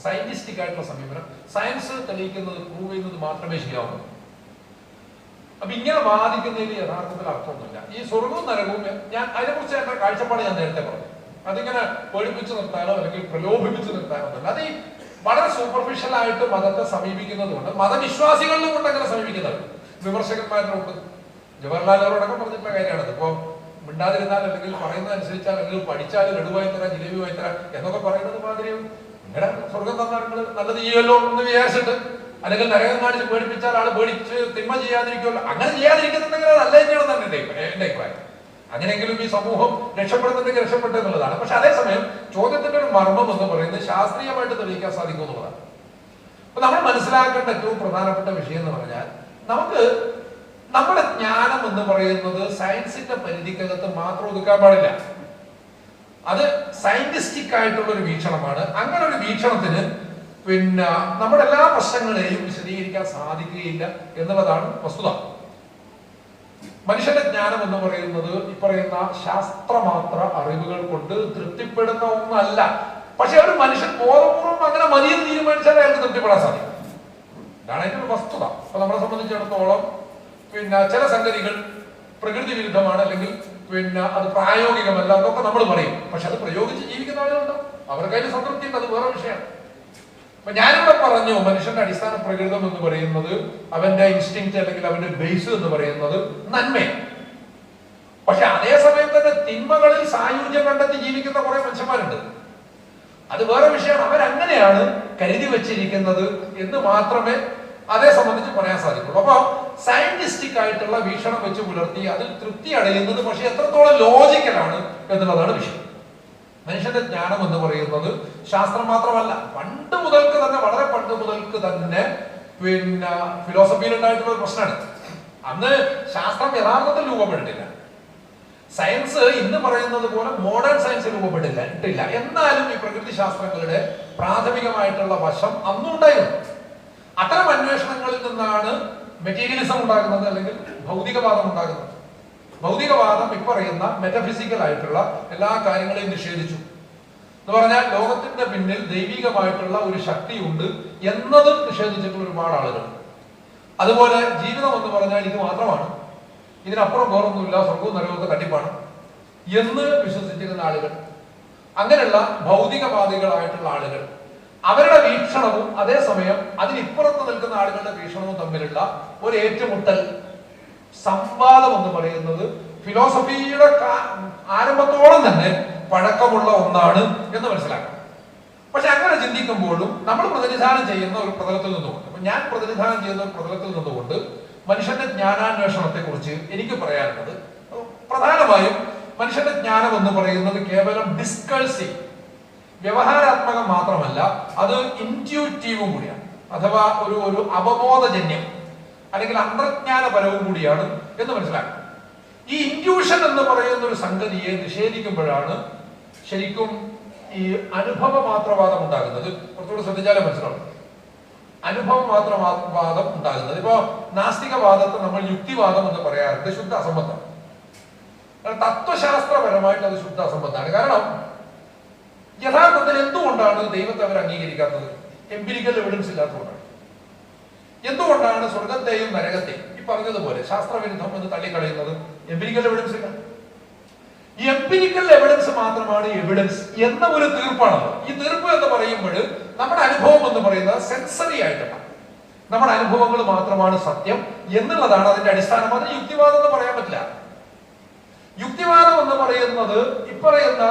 സയന്റിസ്റ്റിക് ആയിട്ടുള്ള സമീപനം, സയൻസ് തെളിയിക്കുന്നത്, പ്രൂവ് ചെയ്യുന്നത് മാത്രമേ ശരിയാവുള്ളൂ. അപ്പൊ ഇങ്ങനെ വാദിക്കുന്നതിൽ യഥാർത്ഥത്തിൽ അർത്ഥമൊന്നുമില്ല. ഈ സ്വർഗവും നരകവും ഞാൻ അതിനെക്കുറിച്ച് എന്റെ കാഴ്ചപ്പാട് ഞാൻ നേരത്തെ പറഞ്ഞു. അതിങ്ങനെ പേടിപ്പിച്ചു നിർത്താനോ അല്ലെങ്കിൽ പ്രലോഭിപ്പിച്ചു നിർത്താനോ ഒന്നുമില്ല. അത് ഈ വളരെ സൂപ്പർഫിഷ്യൽ ആയിട്ട് മതത്തെ സമീപിക്കുന്നത് കൊണ്ട്, മതവിശ്വാസികളിലും കൊണ്ട് അങ്ങനെ സമീപിക്കുന്നത് വിമർശകന്മാരിലുണ്ട്. ജവഹർലാൽ നെഹ്റുടക്കം പറഞ്ഞിട്ടുള്ള കാര്യമാണത്. ഇപ്പൊ മിണ്ടാതിരുന്നാൽ അല്ലെങ്കിൽ പറയുന്നത് അനുസരിച്ചാൽ അല്ലെങ്കിൽ പഠിച്ചാൽ ലഡുവായി തരാം, ജിലേബി വായി തരാം എന്നൊക്കെ പറയുന്നത് മാതിരി നിങ്ങളുടെ സ്വർഗം തന്നാൽ നിങ്ങൾ നല്ലത് ചെയ്യുമല്ലോ എന്ന് വിചാരിച്ചിട്ട്, അല്ലെങ്കിൽ നരകം കാണിച്ച് പേടിപ്പിച്ചാൽ ആള് പേടിച്ച് തിന്മ ചെയ്യാതിരിക്കുമല്ലോ, അങ്ങനെ ചെയ്യാതിരിക്കുന്നുണ്ടെങ്കിൽ അത് നല്ല തന്നെയാണെന്ന് എന്റെ അഭിപ്രായം. അങ്ങനെയെങ്കിലും ഈ സമൂഹം രക്ഷപ്പെടുന്നുണ്ടെങ്കിൽ രക്ഷപ്പെട്ടു എന്നുള്ളതാണ്. പക്ഷെ അതേസമയം ചോദ്യത്തിന്റെ ഒരു മർമ്മം എന്ന് പറയുന്നത് ശാസ്ത്രീയമായിട്ട് തെളിയിക്കാൻ സാധിക്കും എന്നുള്ളതാണ്. അപ്പൊ നമ്മൾ മനസ്സിലാക്കേണ്ട ഏറ്റവും പ്രധാനപ്പെട്ട വിഷയം എന്ന് പറഞ്ഞാൽ, നമുക്ക് നമ്മുടെ ജ്ഞാനം എന്ന് പറയുന്നത് സയൻസിന്റെ പരിധിക്കകത്ത് മാത്രം ഒതുക്കാൻ പാടില്ല. അത് സയന്റിസ്റ്റിക് ആയിട്ടുള്ള ഒരു വീക്ഷണമാണ്. അങ്ങനെ ഒരു വീക്ഷണത്തിന് പിന്നെ നമ്മുടെ എല്ലാ പ്രശ്നങ്ങളെയും വിശദീകരിക്കാൻ സാധിക്കുകയില്ല എന്നുള്ളതാണ് വസ്തുത. മനുഷ്യന്റെ ജ്ഞാനം എന്ന് പറയുന്നത് ഈ പറയുന്ന ശാസ്ത്രമാത്ര അറിവുകൾ കൊണ്ട് തൃപ്തിപ്പെടുന്ന ഒന്നല്ല. പക്ഷെ ഒരു മനുഷ്യൻ ബോധപൂർവം അങ്ങനെ മതിയെന്ന് തീരുമാനിച്ചാൽ അയാൾക്ക് തൃപ്തിപ്പെടാൻ സാധിക്കും. ഇതാണ് അതിന്റെ ഒരു വസ്തുത. അപ്പൊ നമ്മളെ സംബന്ധിച്ചിടത്തോളം പിന്നെ ചില സംഗതികൾ പ്രകൃതി വിരുദ്ധമാണ് അല്ലെങ്കിൽ പിന്നെ അത് പ്രായോഗികമല്ല എന്നൊക്കെ നമ്മൾ പറയും. പക്ഷെ അത് പ്രയോഗിച്ച് ജീവിക്കുന്ന ആളുകളുണ്ടോ, അവർക്ക് അതിന് സംതൃപ്തി ഉണ്ട്, അത് വേറെ വിഷയമാണ്. അപ്പൊ ഞാനിവിടെ പറഞ്ഞു, മനുഷ്യന്റെ അടിസ്ഥാന പ്രകൃതം എന്ന് പറയുന്നത്, അവന്റെ ഇൻസ്റ്റിങ്ക്റ്റ് അല്ലെങ്കിൽ അവന്റെ ബേസ് എന്ന് പറയുന്നത് നന്മയാണ്. പക്ഷെ അതേസമയം തന്നെ തിന്മകളിൽ സായുജ്യം കണ്ടെത്തി ജീവിക്കുന്ന കുറെ മനുഷ്യന്മാരുണ്ട്. അത് വേറെ വിഷയമാണ്. അവരങ്ങനെയാണ് കരുതി വെച്ചിരിക്കുന്നത് എന്ന് മാത്രമേ അതേ സംബന്ധിച്ച് പറയാൻ സാധിക്കുള്ളൂ. അപ്പൊ സയന്റിസ്റ്റിക് ആയിട്ടുള്ള വീക്ഷണം വെച്ച് പുലർത്തി അതിൽ തൃപ്തി അടയുന്നത് പക്ഷെ എത്രത്തോളം ലോജിക്കലാണ് എന്നുള്ളതാണ് വിഷയം. മനുഷ്യന്റെ ജ്ഞാനം എന്ന് പറയുന്നത് ശാസ്ത്രം മാത്രമല്ല, പണ്ട് മുതൽക്ക് തന്നെ, വളരെ പണ്ട് മുതൽക്ക് തന്നെ പിന്നെ ഫിലോസഫിയിൽ ഉണ്ടായിട്ടുള്ള ഒരു പ്രശ്നമാണ്. അന്ന് ശാസ്ത്രം യഥാർത്ഥത്തിൽ രൂപപ്പെട്ടിട്ടില്ല. സയൻസ് ഇന്ന് പറയുന്നത് പോലെ മോഡേൺ സയൻസ് രൂപപ്പെട്ടില്ല. എന്നാലും ഈ പ്രകൃതി ശാസ്ത്രങ്ങളുടെ പ്രാഥമികമായിട്ടുള്ള വശം അന്നും ഉണ്ടായിരുന്നു. അത്തരം അന്വേഷണങ്ങളിൽ നിന്നാണ് മെറ്റീരിയലിസം ഉണ്ടാകുന്നത്, അല്ലെങ്കിൽ ഭൗതികവാദം ഉണ്ടാകുന്നത്. ഭൗതികവാദം ഇപ്പറയുന്ന മെറ്റഫിസിക്കൽ ആയിട്ടുള്ള എല്ലാ കാര്യങ്ങളെയും നിഷേധിച്ചു. എന്ന് പറഞ്ഞാൽ ലോകത്തിന്റെ പിന്നിൽ ദൈവികമായിട്ടുള്ള ഒരു ശക്തിയുണ്ട് എന്നത് നിഷേധിച്ചിട്ടുള്ള ഒരുപാട് ആളുകൾ. അതുപോലെ ജീവിതം എന്ന് പറഞ്ഞാൽ ഇത് മാത്രമാണ്, ഇതിനപ്പുറം വേറൊന്നുമില്ല, സ്വർഗവും നരകവും തട്ടിപ്പാണ് എന്ന് വിശ്വസിച്ചിരുന്ന ആളുകൾ, അങ്ങനെയുള്ള ഭൗതികവാദികളായിട്ടുള്ള ആളുകൾ, അവരുടെ വീക്ഷണവും അതേസമയം അതിനിപ്പുറത്ത് നിൽക്കുന്ന ആളുകളുടെ വീക്ഷണവും തമ്മിലുള്ള ഒരു ഏറ്റുമുട്ടൽ, സംവാദം എന്ന് പറയുന്നത് ഫിലോസഫിയുടെ ആരംഭത്തോളം തന്നെ പഴക്കമുള്ള ഒന്നാണ് എന്ന് മനസ്സിലാക്കണം. പക്ഷെ അങ്ങനെ ചിന്തിക്കുമ്പോഴും നമ്മൾ പ്രതിനിധാനം ചെയ്യുന്ന ഒരു പ്രതലത്തിൽ നിന്നുകൊണ്ട്, അപ്പൊ ഞാൻ പ്രതിനിധാനം ചെയ്യുന്ന ഒരു പ്രതലത്തിൽ നിന്നുകൊണ്ട് മനുഷ്യന്റെ ജ്ഞാനാന്വേഷണത്തെ കുറിച്ച് എനിക്ക് പറയാനുള്ളത്, പ്രധാനമായും മനുഷ്യന്റെ ജ്ഞാനം എന്ന് പറയുന്നത് കേവലം ഡിസ്കൾസീവ്, വ്യവഹാരാത്മകം മാത്രമല്ല, അത് ഇൻറ്റ്യൂറ്റീവും കൂടിയാണ്. അഥവാ ഒരു അവബോധജന്യം അല്ലെങ്കിൽ അന്തർജ്ഞാനപരവും കൂടിയാണ് എന്ന് മനസ്സിലാക്കണം. ഈ ഇൻറ്റ്യൂഷൻ എന്ന് പറയുന്ന ഒരു സംഗതിയെ നിഷേധിക്കുമ്പോഴാണ് ശരിക്കും ഈ അനുഭവ മാത്രവാദം ഉണ്ടാകുന്നത്. കുറച്ചുകൂടി ശ്രദ്ധിച്ചാലേ മനസ്സിലാവും. അനുഭവ മാത്രവാദം ഉണ്ടാകുന്നത്, ഇപ്പോ നാസ്തികവാദത്തെ നമ്മൾ യുക്തിവാദം എന്ന് പറയാറുണ്ട്. ശുദ്ധ അസംബന്ധം. തത്വശാസ്ത്രപരമായിട്ട് അത് ശുദ്ധ അസംബന്ധമാണ്. കാരണം യഥാർത്ഥത്തിൽ എന്തുകൊണ്ടാണ് ദൈവത്തെ അവർ അംഗീകരിക്കാത്തത്? എംപിരിക്കൽ എവിഡൻസ് ഇല്ലാത്തതുകൊണ്ടാണ്. എന്തുകൊണ്ടാണ് സ്വർഗത്തെയും നരകത്തെയും ഈ പറഞ്ഞതുപോലെ ശാസ്ത്രവിരുദ്ധം എന്ന് തള്ളിക്കളയുന്നത്? എംപിരിക്കൽ എവിഡൻസ് ഇല്ല. ഈ എംപിരിക്കൽ എവിഡൻസ് മാത്രമാണ് എവിഡൻസ് എന്ന ഒരു തീർപ്പാണല്ലോ. ഈ തീർപ്പ് എന്ന് പറയുമ്പോൾ നമ്മുടെ അനുഭവം എന്ന് പറയുന്നത് സെൻസറി ആയിട്ടുള്ള നമ്മുടെ അനുഭവങ്ങൾ മാത്രമാണ് സത്യം എന്നുള്ളതാണ് അതിന്റെ അടിസ്ഥാനം. അതിന് യുക്തിവാദം എന്ന് പറയാൻ പറ്റില്ല. യുക്തിവാദം എന്ന് പറയുന്നത് ഇപ്പറയുന്ന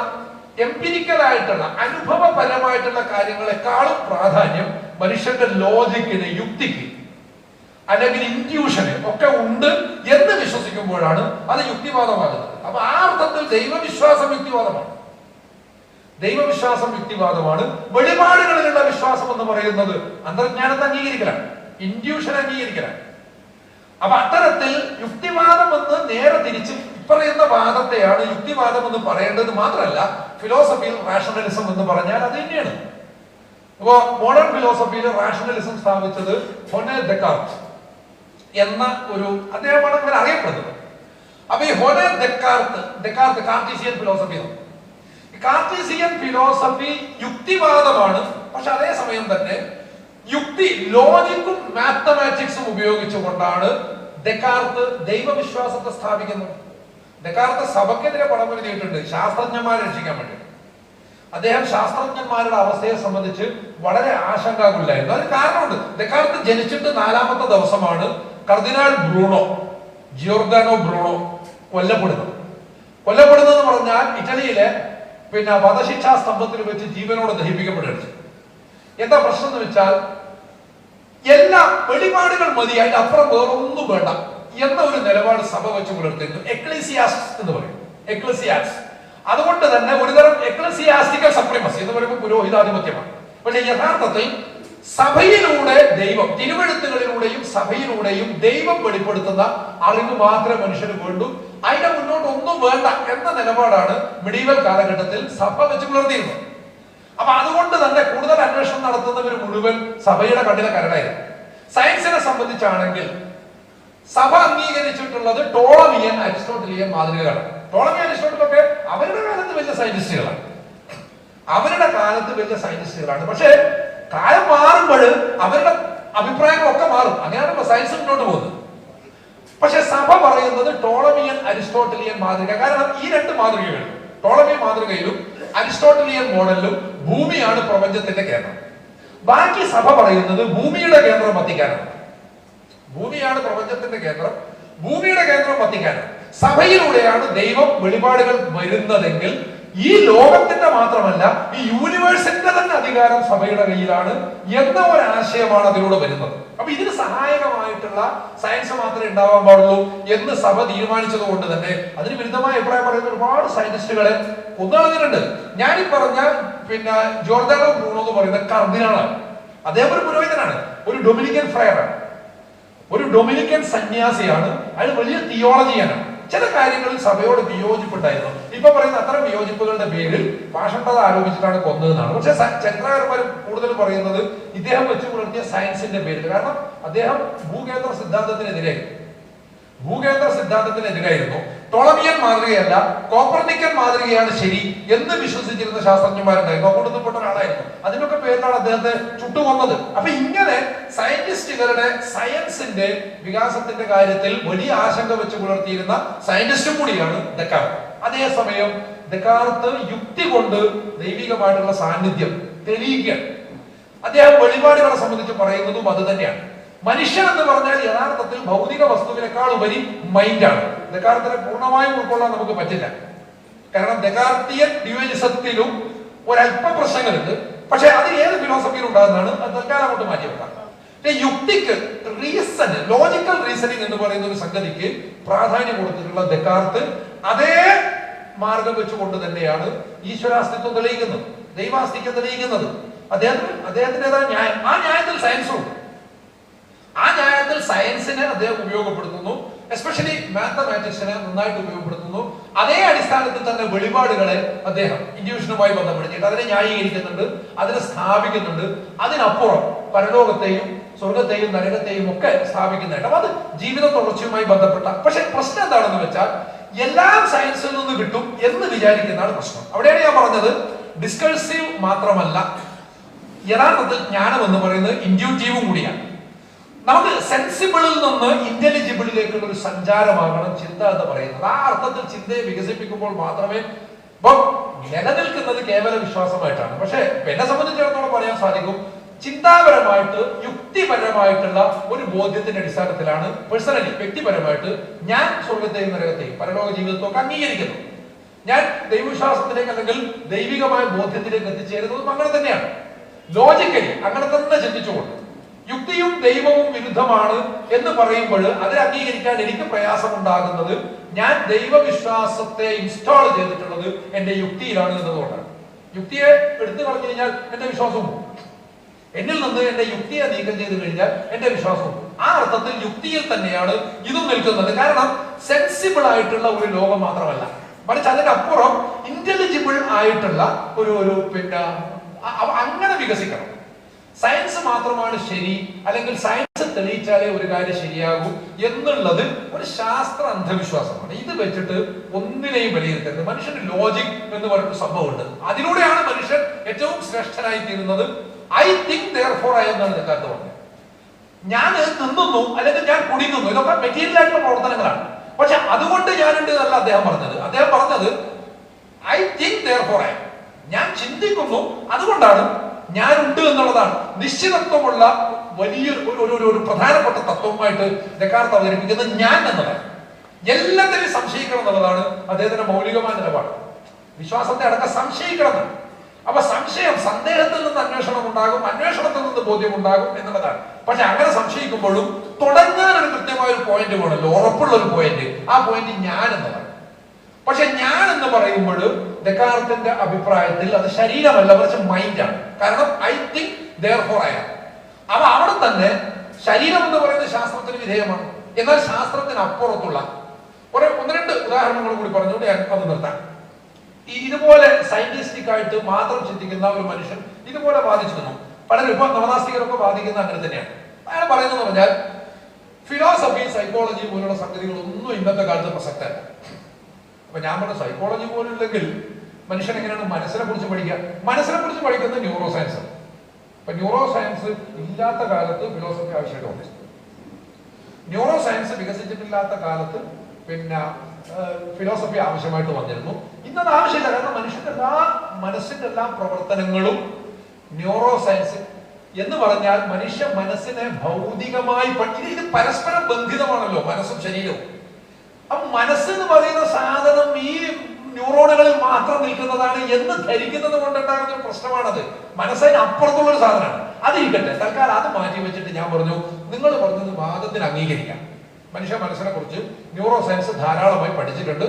എംപിരിക്കൽ ആയിട്ടുള്ള അനുഭവപരമായിട്ടുള്ള കാര്യങ്ങളെക്കാളും പ്രാധാന്യം മനുഷ്യന്റെ ലോജിക്കിന്, യുക്തിക്ക് അല്ലെങ്കിൽ ഇൻറ്റ്യൂഷന് ഒക്കെ ഉണ്ട് എന്ന് വിശ്വസിക്കുമ്പോഴാണ് അത് യുക്തിവാദമാകുന്നത്. അപ്പൊ ആ അർത്ഥത്തിൽ ദൈവവിശ്വാസം യുക്തിവാദമാണ്. ദൈവവിശ്വാസം യുക്തിവാദമാണ്. വെളിപാടുകളിലുള്ള വിശ്വാസം എന്ന് പറയുന്നത് അന്തർജ്ഞാനത്തെ അംഗീകരിക്കലാണ്, ഇൻറ്റ്യൂഷൻ അംഗീകരിക്കലാണ്. അപ്പൊ അത്തരത്തിൽ യുക്തിവാദം എന്ന് നേരെ തിരിച്ച് ഇപ്പറയുന്ന വാദത്തെയാണ് യുക്തിവാദം എന്ന് പറയേണ്ടത്. മാത്രമല്ല ഫിലോസഫിയിൽ റാഷണലിസം എന്ന് പറഞ്ഞാൽ അത് തന്നെയാണ്. അപ്പോ മോഡേൺ ഫിലോസഫിയിൽ റാഷണലിസം സ്ഥാപിച്ചത് ഹൊനെ ദെക്കാർത്ത് എന്ന ഒരു അദ്ദേഹമാണ് ഇങ്ങനെ അറിയപ്പെടുന്നത്. അപ്പൊ ഈ ഹൊനെ ദെക്കാർത്ത് കാർട്ടീസിയൻ ഫിലോസഫി, കാർട്ടീസിയൻ ഫിലോസഫി യുക്തിവാദമാണ്. പക്ഷെ അതേസമയം തന്നെ യുക്തി, ലോജിക്കും മാത്തമാറ്റിക്സും ഉപയോഗിച്ചുകൊണ്ടാണ് ദെക്കാർത്ത് ദൈവവിശ്വാസത്തെ സ്ഥാപിക്കുന്നത്. ദെക്കാർത്ത് സഭയ്ക്കെതിരെ പടം എഴുതിയിട്ടുണ്ട് ശാസ്ത്രജ്ഞന്മാരെ രക്ഷിക്കാൻ വേണ്ടി. അദ്ദേഹം ശാസ്ത്രജ്ഞന്മാരുടെ അവസ്ഥയെ സംബന്ധിച്ച് വളരെ ആശങ്കാകുലായിരുന്നു. അതിന് കാരണമുണ്ട്. ദെക്കാർത്ത് ജനിച്ചിട്ട് 4ാമത്തെ ദിവസമാണ് കർദിനാൾ ബ്രൂണോ, ജിയോർദാനോ ബ്രൂണോ കൊല്ലപ്പെടുന്നത്. കൊല്ലപ്പെടുന്നത് എന്ന് പറഞ്ഞാൽ ഇറ്റലിയിലെ വധശിക്ഷാ സ്തംഭത്തിൽ വെച്ച് ജീവനോട് ദഹിപ്പിക്കപ്പെടുകയാണ്. എന്താ പ്രശ്നം എന്ന് വെച്ചാൽ എല്ലാ വെളിപാടുകൾ മതി, അതിന്റെ അപ്പുറം വേറൊന്നും വേണ്ട എന്ന ഒരു നിലപാട് സഭ വെച്ച് പുലർത്തുന്നു. എക്ലീസിയാസ് എന്ന് പറയും, എക്ലീസിയാസ്. അതുകൊണ്ട് തന്നെ ഒരുതരം എക്ലസിയാസ്റ്റിക്കൽ സപ്രീമസി എന്ന് പറയുമ്പോൾ പുരോഹിതാധിപത്യമാണ്. പക്ഷെ യഥാർത്ഥത്തിൽ സഭയിലൂടെ ദൈവം, തിരുവെഴുത്തുകളിലൂടെയും സഭയിലൂടെയും ദൈവം വെളിപ്പെടുത്തുന്ന അറിവ് മാത്രമേ മനുഷ്യന് വേണ്ടൂ, അതിന്റെ മുന്നോട്ട് ഒന്നും വേണ്ട എന്ന നിലപാടാണ് മിഡീവൽ കാലഘട്ടത്തിൽ സഭ വെച്ച് പുലർത്തിയിരുന്നത്. അപ്പൊ അതുകൊണ്ട് തന്നെ കൂടുതൽ അന്വേഷണം നടത്തുന്നവർ മുഴുവൻ സഭയുടെ കണ്ണിലെ കരടായിരുന്നു. സയൻസിനെ സംബന്ധിച്ചാണെങ്കിൽ സഭ അംഗീകരിച്ചിട്ടുള്ളത് ടോളമിയൻ, അരിസ്റ്റോട്ടലിയൻ മാതൃകകളാണ്. ടോളമി, അരിസ്റ്റോട്ടലൊക്കെ അവരുടെ കാലത്ത് വലിയ സയന്റിസ്റ്റുകളാണ്, പക്ഷെ കാലം മാറുമ്പോൾ അവരുടെ അഭിപ്രായങ്ങളൊക്കെ മാറും. അങ്ങനെയാണ് സയൻസ് മുന്നോട്ട് പോകുന്നത്. പക്ഷെ സഭ പറയുന്നത് ടോളമിയൻ, അരിസ്റ്റോട്ടലിയൻ മാതൃക. കാരണം ഈ രണ്ട് മാതൃകകളിലും, ടോളമി മാതൃകയിലും അരിസ്റ്റോട്ടലിയൻ മോഡലിലും ഭൂമിയാണ് പ്രപഞ്ചത്തിന്റെ കേന്ദ്രം. ബാക്കി സഭ പറയുന്നത് ഭൂമിയുടെ കേന്ദ്രം വത്തിക്കാനാണ്. ഭൂമിയാണ് പ്രപഞ്ചത്തിന്റെ കേന്ദ്രം, ഭൂമിയുടെ കേന്ദ്രം വത്തിക്കാനാണ്. സഭയിലൂടെയാണ് ദൈവം വെളിപാടുകൾ വരുന്നതെങ്കിൽ ഈ ലോകത്തിന്റെ മാത്രമല്ല ഈ യൂണിവേഴ്സിന്റെ തന്നെ അധികാരം സഭയുടെ കയ്യിലാണ് എന്ന ഒരു ആശയമാണ് അതിലൂടെ വരുന്നത്. അപ്പൊ ഇതിന് സഹായകമായിട്ടുള്ള സയൻസ് മാത്രമേ ഉണ്ടാവാൻ പാടുള്ളൂ എന്ന് സഭ തീരുമാനിച്ചത് കൊണ്ട് തന്നെ അതിന് വിരുദ്ധമായ അഭിപ്രായം പറയുന്ന ഒരുപാട് സയന്റിസ്റ്റുകളെ കൊന്നുകളഞ്ഞിട്ടുണ്ട്. ഞാനീ പറഞ്ഞ ജോർദാനോ ബ്രൂണോ എന്ന് പറയുന്ന കർദിനാളാണ്. അദ്ദേഹം ഒരു പുരോഹിതനാണ്, ഒരു ഡൊമിനിക്കൻ ഫ്രയറാണ്, ഒരു ഡൊമിനിക്കൻ സന്യാസിയാണ്. അയാൾ വലിയ തിയോളജിയാണ്. ചില കാര്യങ്ങളിൽ സഭയോട് വിയോജിപ്പുണ്ടായിരുന്നു. ഇപ്പൊ പറയുന്ന അത്തരം വിയോജിപ്പുകളുടെ പേരിൽ പാഷണ്ഡത ആരോപിച്ചിട്ടാണ് കൊന്നതെന്നാണ്. പക്ഷെ ചരിത്രകാരന്മാർ കൂടുതൽ പറയുന്നത് ഇദ്ദേഹം വെച്ച് പുലർത്തിയ സയൻസിന്റെ പേരിൽ. കാരണം അദ്ദേഹം ഭൂകേന്ദ്ര സിദ്ധാന്തത്തിനെതിരായിരുന്നു. ടോളമിയൻ മാതൃകയല്ല, കോപ്പർനിക്കൻ മാതൃകയാണ് ശരി എന്ന് വിശ്വസിച്ചിരുന്ന ശാസ്ത്രജ്ഞന്മാരുണ്ടായിരുന്നു. അക്കൂട്ടത്തിൽപ്പെട്ട ഒരാളായിരുന്നു. അതിനൊക്കെ പേരിലാണ് അദ്ദേഹത്തെ ചുട്ടുകൊന്നത്. അപ്പൊ ഇങ്ങനെ സയന്റിസ്റ്റുകളുടെ സയൻസിന്റെ വികാസത്തിന്റെ കാര്യത്തിൽ വലിയ ആശങ്ക വെച്ച് പുലർത്തിയിരുന്ന സയന്റിസ്റ്റും കൂടിയാണ് ദെക്കാർത്ത്. അതേസമയം ദെക്കാർത്ത് യുക്തി കൊണ്ട് ദൈവികമായിട്ടുള്ള സാന്നിധ്യം തെളിയിക്കാൻ അദ്ദേഹം വെളിപാടുകളെ സംബന്ധിച്ച് പറയുന്നതും അത് തന്നെയാണ്. മനുഷ്യൻ എന്ന് പറഞ്ഞാൽ യഥാർത്ഥത്തിൽ ഭൗതിക വസ്തുവിനേക്കാൾ ഉപരി മൈൻഡാണ്. ദെക്കാർത്തിനെ പൂർണ്ണമായും ഉൾക്കൊള്ളാൻ നമുക്ക് പറ്റില്ല. കാരണം ദെക്കാർത്തിയൻ ഡ്യുവലിസത്തിലും ഒരല്പ പ്രശ്നങ്ങളുണ്ട്. പക്ഷെ അത് ഏത് ഫിലോസഫിയിൽ ഉണ്ടാകുന്നതാണ്, അത് തൽക്കാലം കൊണ്ട് മാറ്റി വെക്കാം. യുക്തിക്ക്, ലോജിക്കൽ റീസണിങ് എന്ന് പറയുന്ന ഒരു സംഗതിക്ക് പ്രാധാന്യം കൊടുത്തിട്ടുള്ള ദെക്കാർത്ത് അതേ മാർഗം വെച്ചുകൊണ്ട് തന്നെയാണ് ഈശ്വരാസ്തിത്വം തെളിയിക്കുന്നത്, ദൈവാസ്തിത്വം തെളിയിക്കുന്നത്. അദ്ദേഹത്തിൻ്റെതായ ന്യായം, ആ ന്യായത്തിൽ സയൻസും ഉണ്ട്. ആ ന്യായത്തിൽ സയൻസിനെ അദ്ദേഹം ഉപയോഗപ്പെടുത്തുന്നു, എസ്പെഷ്യലി മാത്തമാറ്റിക്സിനെ നന്നായിട്ട് ഉപയോഗപ്പെടുത്തുന്നു. അതേ അടിസ്ഥാനത്തിൽ തന്നെ വെളിപാടുകളെ അദ്ദേഹം ഇൻഡ്യൂഷനുമായി ബന്ധപ്പെടുത്തിയിട്ട് അതിനെ ന്യായീകരിക്കുന്നുണ്ട്, അതിനെ സ്ഥാപിക്കുന്നുണ്ട്. അതിനപ്പുറം പരലോകത്തെയും സ്വർഗത്തെയും നരകത്തെയും ഒക്കെ സ്ഥാപിക്കുന്നതായിട്ട്. അപ്പൊ അത് ജീവിത തുടർച്ചയുമായി ബന്ധപ്പെട്ട. പക്ഷെ പ്രശ്നം എന്താണെന്ന് വെച്ചാൽ എല്ലാം സയൻസിൽ നിന്ന് കിട്ടും എന്ന് വിചാരിക്കുന്നതാണ് പ്രശ്നം. അവിടെയാണ് ഞാൻ പറഞ്ഞത് ഡിസ്കഴ്സീവ് മാത്രമല്ല, യഥാർത്ഥത്തിൽ ജ്ഞാനം എന്ന് പറയുന്നത് ഇൻഡ്യൂട്ടീവും കൂടിയാണ്. നമുക്ക് സെൻസിബിളിൽ നിന്ന് ഇന്റലിജിബിളിലേക്കുള്ള ഒരു സഞ്ചാരമാകണം ചിന്ത എന്ന് പറയുന്നത്. ആ അർത്ഥത്തിൽ ചിന്തയെ വികസിപ്പിക്കുമ്പോൾ മാത്രമേ ഇപ്പം നിലനിൽക്കുന്നത് കേവല വിശ്വാസമായിട്ടാണ്. പക്ഷെ എന്നെ സംബന്ധിച്ചിടത്തോളം പറയാൻ സാധിക്കും, ചിന്താപരമായിട്ട് യുക്തിപരമായിട്ടുള്ള ഒരു ബോധ്യത്തിന്റെ അടിസ്ഥാനത്തിലാണ് പേഴ്സണലി വ്യക്തിപരമായിട്ട് ഞാൻ സ്വർഗത്തെയും നരകത്തെയും പരലോക ജീവിതത്തെയൊക്കെ അംഗീകരിക്കുന്നു. ഞാൻ ദൈവവിശ്വാസത്തിലേക്ക് അല്ലെങ്കിൽ ദൈവികമായ ബോധ്യത്തിലേക്ക് എത്തിച്ചേരുന്നതും അങ്ങനെ തന്നെയാണ്. ലോജിക്കലി അങ്ങനെ തന്നെ ചിന്തിച്ചുകൊണ്ട് യുക്തിയും ദൈവവും വിരുദ്ധമാണ് എന്ന് പറയുമ്പോൾ അതിനെ അംഗീകരിക്കാൻ എനിക്ക് പ്രയാസമുണ്ടാകുന്നത് ഞാൻ ദൈവവിശ്വാസത്തെ ഇൻസ്റ്റാൾ ചെയ്തിട്ടുള്ളത് എന്റെ യുക്തിയിലാണ് എന്നതുകൊണ്ടാണ്. യുക്തിയെ എടുത്തു കളഞ്ഞു കഴിഞ്ഞാൽ എന്റെ വിശ്വാസവും പോകും. എന്നിൽ നിന്ന് എന്റെ യുക്തിയെ നീക്കം ചെയ്ത് കഴിഞ്ഞാൽ എന്റെ വിശ്വാസവും പോകും. ആ അർത്ഥത്തിൽ യുക്തിയിൽ തന്നെയാണ് ഇതും നിൽക്കുന്നത്. കാരണം സെൻസിബിൾ ആയിട്ടുള്ള ഒരു ലോകം മാത്രമല്ല, മറിച്ച് അതിനപ്പുറം ഇന്റലിജിബിൾ ആയിട്ടുള്ള ഒരു അങ്ങനെ വികസിക്കണം. സയൻസ് മാത്രമാണ് ശരി, അല്ലെങ്കിൽ സയൻസ് തെളിയിച്ചാലേ ഒരു കാര്യം ശരിയാകൂ എന്നുള്ളത് ഒരു ശാസ്ത്ര അന്ധവിശ്വാസമാണ്. ഇത് വെച്ചിട്ട് ഒന്നിനെയും വിലയിരുത്തരുത്. മനുഷ്യന് ലോജിക് എന്ന് പറയുന്ന സംഭവമുണ്ട്. അതിലൂടെയാണ് മനുഷ്യൻ ഏറ്റവും ശ്രേഷ്ഠനായി തീരുന്നത്. ഐ തിങ്ക് therefore I എന്നാണ് ദെക്കാർത്ത് പറഞ്ഞത്. ഞാൻ തിന്നുന്നു അല്ലെങ്കിൽ ഞാൻ കുടിക്കുന്നു, ഇതൊക്കെ മെറ്റീരിയൽ ആയിട്ടുള്ള പ്രവർത്തനങ്ങളാണ്. പക്ഷെ അതുകൊണ്ട് ഞാനുണ്ട് എന്നല്ല അദ്ദേഹം പറഞ്ഞത്. അദ്ദേഹം പറഞ്ഞത് ഐ തിങ്ക് therefore I, ഞാൻ ചിന്തിക്കുന്നു അതുകൊണ്ടാണ് ഞാനുണ്ട് എന്നുള്ളതാണ്. നിശ്ചിതത്വമുള്ള വലിയൊരു പ്രധാനപ്പെട്ട തത്വമായിട്ട് ദെക്കാർത്ത് അവതരിപ്പിക്കുന്നത് ഞാൻ എന്നതാണ്. എല്ലാത്തിനെയും സംശയിക്കണം എന്നുള്ളതാണ് അദ്ദേഹത്തിന്റെ മൗലികമായ നിലപാട്. വിശ്വാസത്തെ അടക്കം സംശയിക്കണം. അപ്പൊ സംശയം, സന്ദേഹത്തിൽ നിന്ന് അന്വേഷണം ഉണ്ടാകും, അന്വേഷണത്തിൽ നിന്ന് ബോധ്യം ഉണ്ടാകും എന്നുള്ളതാണ്. പക്ഷെ അങ്ങനെ സംശയിക്കുമ്പോഴും തുടങ്ങാൻ ഒരു കൃത്യമായ ഒരു പോയിന്റ് വേണമല്ലോ, ഉറപ്പുള്ള ഒരു പോയിന്റ്. ആ പോയിന്റ് ഞാൻ എന്നതാണ്. പക്ഷെ ഞാൻ എന്ന് പറയുമ്പോൾ ദെക്കാർത്തിന്റെ അഭിപ്രായത്തിൽ അത് ശരീരമല്ല, മറിച്ച് മൈൻഡാണ്. കാരണം I think therefore I am. അപ്പൊ അവിടെ തന്നെ ശരീരം എന്ന് പറയുന്നത് ശാസ്ത്രത്തിന് വിധേയമാണ്. എന്നാൽ ശാസ്ത്രത്തിന് അപ്പുറത്തുള്ള ഒന്ന് രണ്ട് ഉദാഹരണങ്ങൾ കൂടി പറഞ്ഞുകൊണ്ട് ഞാൻ അത് നിർത്താം. ഇതുപോലെ സയന്റിസ്റ്റിക് ആയിട്ട് മാത്രം ചിന്തിക്കുന്ന ഒരു മനുഷ്യൻ ഇതുപോലെ വാദിച്ചിരുന്നു. പലരും ഇപ്പൊ നവനാസ്തികരൊക്കെ വാദിക്കുന്ന അങ്ങനെ തന്നെയാണ്. അയാൾ പറയുന്നത് പറഞ്ഞാൽ ഫിലോസഫി, സൈക്കോളജി പോലുള്ള സംഗതികളൊന്നും ഇന്നത്തെ കാലത്ത് പ്രസക്തമല്ല. അപ്പൊ ഞാൻ പറഞ്ഞ സൈക്കോളജി പോലും ഇല്ലെങ്കിൽ മനുഷ്യൻ എങ്ങനെയാണ് മനസ്സിനെ കുറിച്ച് പഠിക്കുക? മനസ്സിനെ കുറിച്ച് പഠിക്കുന്നത് ന്യൂറോ സയൻസ് ആണ്. അപ്പൊ ന്യൂറോ സയൻസ് ഇല്ലാത്ത കാലത്ത് ഫിലോസഫി ആവശ്യമായിട്ട് വന്നു. ന്യൂറോ സയൻസ് വികസിച്ചിട്ടില്ലാത്ത കാലത്ത് ഫിലോസഫി ആവശ്യമായിട്ട് വന്നിരുന്നു. ഇന്നത് ആവശ്യമില്ല. കാരണം മനുഷ്യന്റെ മനസ്സിന്റെ എല്ലാ പ്രവർത്തനങ്ങളും ന്യൂറോ സയൻസ് എന്ന് പറഞ്ഞാൽ മനുഷ്യ മനസ്സിനെ ഭൗതികമായി ഇത് പരസ്പരം ബന്ധിതമാണല്ലോ, മനസ്സും ശരീരവും. അപ്പൊ മനസ്സെന്ന് പറയുന്ന സാധനം ഈ ന്യൂറോണുകളിൽ മാത്രം നിൽക്കുന്നതാണ് എന്ന് ധരിക്കുന്നത് കൊണ്ടുണ്ടാകുന്ന ഒരു പ്രശ്നമാണത്. മനസ്സിന് അപ്പുറത്തുള്ള ഒരു സാധനമാണ്. അതിരിക്കട്ടെ, തൽക്കാലം അത് മാറ്റി വെച്ചിട്ട് ഞാൻ പറഞ്ഞു, നിങ്ങൾ പറഞ്ഞത് വാദത്തിന് അംഗീകരിക്കാം. മനുഷ്യ മനസ്സിനെ കുറിച്ച് ന്യൂറോ സയൻസ് ധാരാളമായി പഠിച്ചിട്ടുണ്ട്,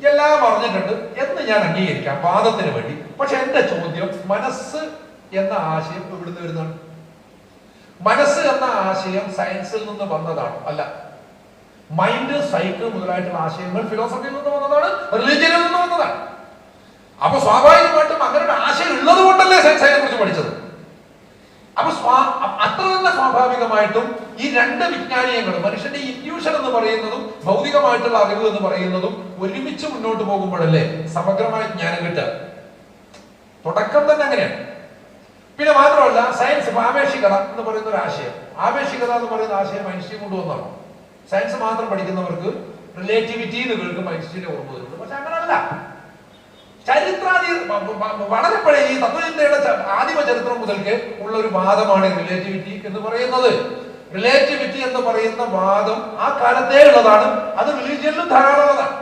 എല്ലാം അറിഞ്ഞിട്ടുണ്ട് എന്ന് ഞാൻ അംഗീകരിക്കാം വാദത്തിന് വേണ്ടി. പക്ഷെ എന്റെ ചോദ്യം, മനസ്സ് എന്ന ആശയം ഇവിടുന്ന് വരുന്നതാണ്. മനസ്സ് എന്ന ആശയം സയൻസിൽ നിന്ന് വന്നതാണോ? അല്ല. മൈൻഡ്, സൈക്കിൾ മുതലായിട്ടുള്ള ആശയങ്ങൾ ഫിലോസഫിയിൽ നിന്ന് വന്നതാണ്, റിലീജിയനിൽ നിന്ന് വന്നതാണ്. അപ്പൊ സ്വാഭാവികമായിട്ടും അങ്ങനെ ഒരു ആശയം ഉള്ളത് കൊണ്ടല്ലേ സയൻസിനെ കുറിച്ച് പഠിച്ചത്. അപ്പൊ അത്ര തന്നെ സ്വാഭാവികമായിട്ടും ഈ രണ്ട് വിജ്ഞാനീയങ്ങളും, മനുഷ്യന്റെ ഇൻട്യൂഷൻ എന്ന് പറയുന്നതും ഭൗതികമായിട്ടുള്ള അറിവ് എന്ന് പറയുന്നതും ഒരുമിച്ച് മുന്നോട്ട് പോകുമ്പോഴല്ലേ സമഗ്രമായ ജ്ഞാനം കിട്ടുക. തുടക്കം തന്നെ അങ്ങനെയാണ്. പിന്നെ മാത്രമല്ല, സയൻസ് ആപേക്ഷികത എന്ന് പറയുന്ന ഒരു ആശയം, ആപേക്ഷികത എന്ന് പറയുന്ന ആശയം ഐൻസ്റ്റീൻ കൊണ്ടുവന്നാണ്. സയൻസ് മാത്രം പഠിക്കുന്നവർക്ക് റിലേറ്റിവിറ്റി എന്ന് കേൾക്കും ഐൻസ്റ്റീനെ ഓർമ്മ വരുന്നുണ്ട്. പക്ഷെ അങ്ങനല്ല. ചരിത്രാതി വളരെ പഴയ ഈ തത്വചിന്തയുടെ ആദിമ ചരിത്രം മുതൽക്ക് ഉള്ള ഒരു വാദമാണ് റിലേറ്റിവിറ്റി എന്ന് പറയുന്നത്. റിലേറ്റിവിറ്റി എന്ന് പറയുന്ന വാദം ആ കാലത്തേ ഉള്ളതാണ്. അത് റിലീജിയനിലും ധാരാളമുള്ളതാണ്.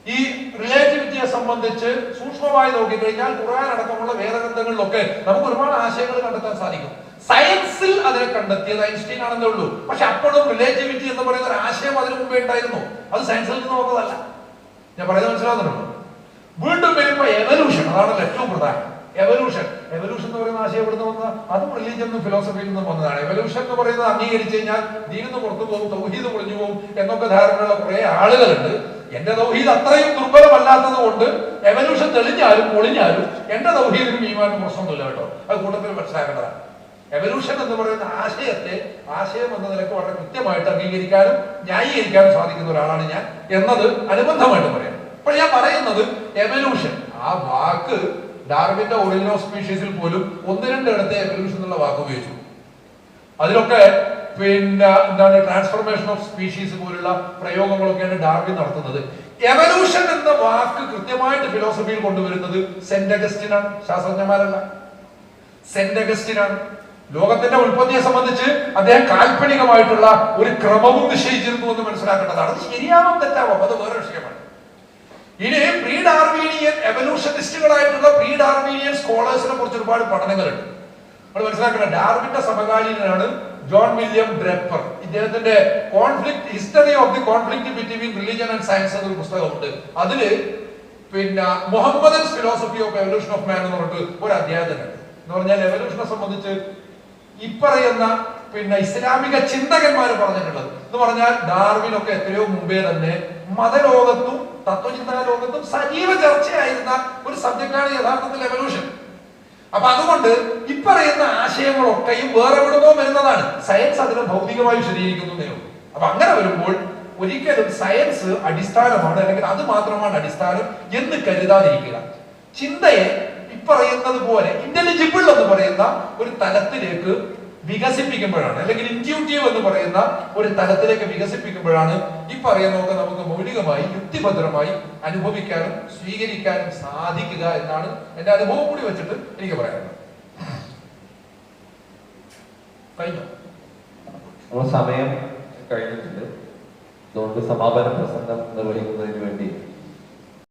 ഈ റിലേറ്റിവിറ്റിയെ സംബന്ധിച്ച് സൂക്ഷ്മമായി നോക്കിക്കഴിഞ്ഞാൽ ഖുർആൻ അടക്കമുള്ള വേദഗ്രന്ഥങ്ങളിലൊക്കെ നമുക്ക് ഒരുപാട് ആശയങ്ങൾ കണ്ടെത്താൻ സാധിക്കും. സയൻസിൽ അതിനെ കണ്ടെത്തിയത് ഐൻസ്റ്റീൻ ആണെന്നേ ഉള്ളൂ. പക്ഷെ അപ്പോഴും റിലേറ്റിവിറ്റി എന്ന് പറയുന്ന ഒരു ആശയം അതിനു മുമ്പേ ഉണ്ടായിരുന്നു. അത് സയൻസിൽ നിന്ന് വന്നതല്ല. ഞാൻ പറയുന്നത് മനസ്സിലാവുന്നുണ്ടോ? വീണ്ടും വരുമ്പോ എവല്യൂഷൻ, അതാണല്ലോ ഏറ്റവും പ്രധാനം. എവല്യൂഷൻ എന്ന് പറയുന്ന ആശയം എവിടുന്ന് വന്ന, അതും റിലീജിയനും ഫിലോസഫിയിൽ നിന്നും വന്നതാണ്. എവല്യൂഷൻ എന്ന് പറയുന്നത് അംഗീകരിച്ചു കഴിഞ്ഞാൽ ദീനിന്ന് പുറത്തു പോകും, തൗഹീദ് പൊളിഞ്ഞു പോകും എന്നൊക്കെ ധാരണയുള്ള കുറെ ആളുകളുണ്ട്. എന്റെ തൗഹീദ് അത്രയും ദുർബലമല്ലാത്തത് കൊണ്ട് എവല്യൂഷൻ തെളിഞ്ഞാലും പൊളിഞ്ഞാലും എന്റെ തൗഹീദിനും ഈമാനും പ്രശ്നമൊന്നുമില്ല കേട്ടോ. അത് കൂട്ടത്തിൽ മനസ്സിലാക്കേണ്ടതാണ്. എവല്യൂഷൻ എന്ന് പറയുന്ന ആശയത്തെ ആശയം എന്ന നിലക്ക് വളരെ കൃത്യമായിട്ട് അംഗീകരിക്കാനും ന്യായീകരിക്കാനും സാധിക്കുന്ന ഒരാളാണ് ഞാൻ എന്നത് അനുബന്ധമായിട്ട് പറയാം. അപ്പോൾ ഞാൻ പറയുന്നത് എവല്യൂഷൻ, ആ വാക്ക് ഡാർവിന്റെ ഒറിജിൻ ഓഫ് സ്പീഷീസിൽ പോലും ഒന്ന് രണ്ടിടത്തെ എവല്യൂഷൻ എന്നുള്ള വാക്ക് ഉപയോഗിച്ചു. അതിലൊക്കെ പിന്നെ എന്താണ് ട്രാൻസ്ഫോർമേഷൻ ഓഫ് സ്പീഷീസ് പോലുള്ള പ്രയോഗങ്ങളൊക്കെയാണ് ഡാർവിൻ നടത്തുന്നത്. എവല്യൂഷൻ എന്ന വാക്ക് കൃത്യമായിട്ട് ഫിലോസഫിയിൽ കൊണ്ടുവരുന്നത് സെന്റ് അഗസ്റ്റിനാണ്, ശാസ്ത്രജ്ഞന്മാരല്ല. സെന്റ് അഗസ്റ്റിനാണ്. ലോകത്തിന്റെ ഉൽപ്പത്തിയെ സംബന്ധിച്ച് അദ്ദേഹം കാൽപ്പനികമായിട്ടുള്ള ഒരു ക്രമവും നിശ്ചയിച്ചിരുന്നു എന്ന് മനസ്സിലാക്കേണ്ടതാണ്. അത് ശരിയാവാം തെറ്റാവാം, അത് വേറെ വിഷയമാണ്. ഇനി പ്രീ ഡാർവീനിയൻ എവല്യൂഷനിസ്റ്റുകളായിട്ടുള്ള പ്രീ ഡാർവീനിയൻ സ്കോളേഴ്സിനെ കുറിച്ച് ഒരുപാട് പഠനങ്ങളുണ്ട്. നമ്മൾ മനസ്സിലാക്കണം, ഡാർവിന്റെ സമകാലീനനാണ് ജോൺ വില്യം ഡ്രെപ്പർ. ഇദ്ദേഹത്തിന്റെ history of the conflict between religion and science എന്നൊരു പുസ്തകമുണ്ട്. അതില് പിന്നെ Mohammedans philosophy of evolution of man എന്ന് പറഞ്ഞിട്ട് ഒരു അധ്യായം തന്നെ ഉണ്ട്. എന്ന് പറഞ്ഞാൽ എവല്യൂഷനെ സംബന്ധിച്ച് ഇപ്പറയുന്ന പിന്നെ ഇസ്ലാമിക ചിന്തകന്മാർ പറഞ്ഞിട്ടുള്ളത് എന്ന് പറഞ്ഞാൽ ഡാർവിനൊക്കെ എത്രയോ മുമ്പേ തന്നെ മതലോകത്തും തത്വചിന്തക ലോകത്തും സജീവ ചർച്ചയായിരുന്ന ഒരു സബ്ജക്റ്റാണ് യഥാർത്ഥത്തിൽ എവല്യൂഷൻ. അപ്പൊ അതുകൊണ്ട് ഇപ്പറയുന്ന ആശയങ്ങളൊക്കെയും വേറെ എവിടുന്നോ വരുന്നതാണ്. സയൻസ് അതിനെ ഭൗതികമായി വിശദീകരിക്കുന്നതേ ഉള്ളൂ. അപ്പൊ അങ്ങനെ വരുമ്പോൾ ഒരിക്കലും സയൻസ് അടിസ്ഥാനമാണ്, അല്ലെങ്കിൽ അത് മാത്രമാണ് അടിസ്ഥാനം എന്ന് കരുതാതിരിക്കുക. ചിന്തയെ ഇപ്പറയുന്നത് പോലെ ഇന്റലിജിബിൾ എന്ന് പറയുന്ന ഒരു തലത്തിലേക്ക് വികസിപ്പിക്കുമ്പോഴാണ്, അല്ലെങ്കിൽ ഇൻറ്റ്യൂട്ടീവ് എന്ന് പറയുന്ന ഒരു തലത്തിലേക്ക് വികസിപ്പിക്കുമ്പോഴാണ് ഈ പറയുന്നതൊക്കെ നമുക്ക് മൗലികമായി യുക്തിഭദ്രമായി അനുഭവിക്കാനും സ്വീകരിക്കാനും സാധിക്കുക എന്നാണ് എന്റെ അനുഭവം കൂടി വെച്ചിട്ട് എനിക്ക് പറയാനുള്ളത്. കഴിഞ്ഞു, സമയം കഴിഞ്ഞിട്ടുണ്ട്. അതുകൊണ്ട് സമാപന പ്രസംഗം നിർവഹിക്കുന്നതിന് വേണ്ടി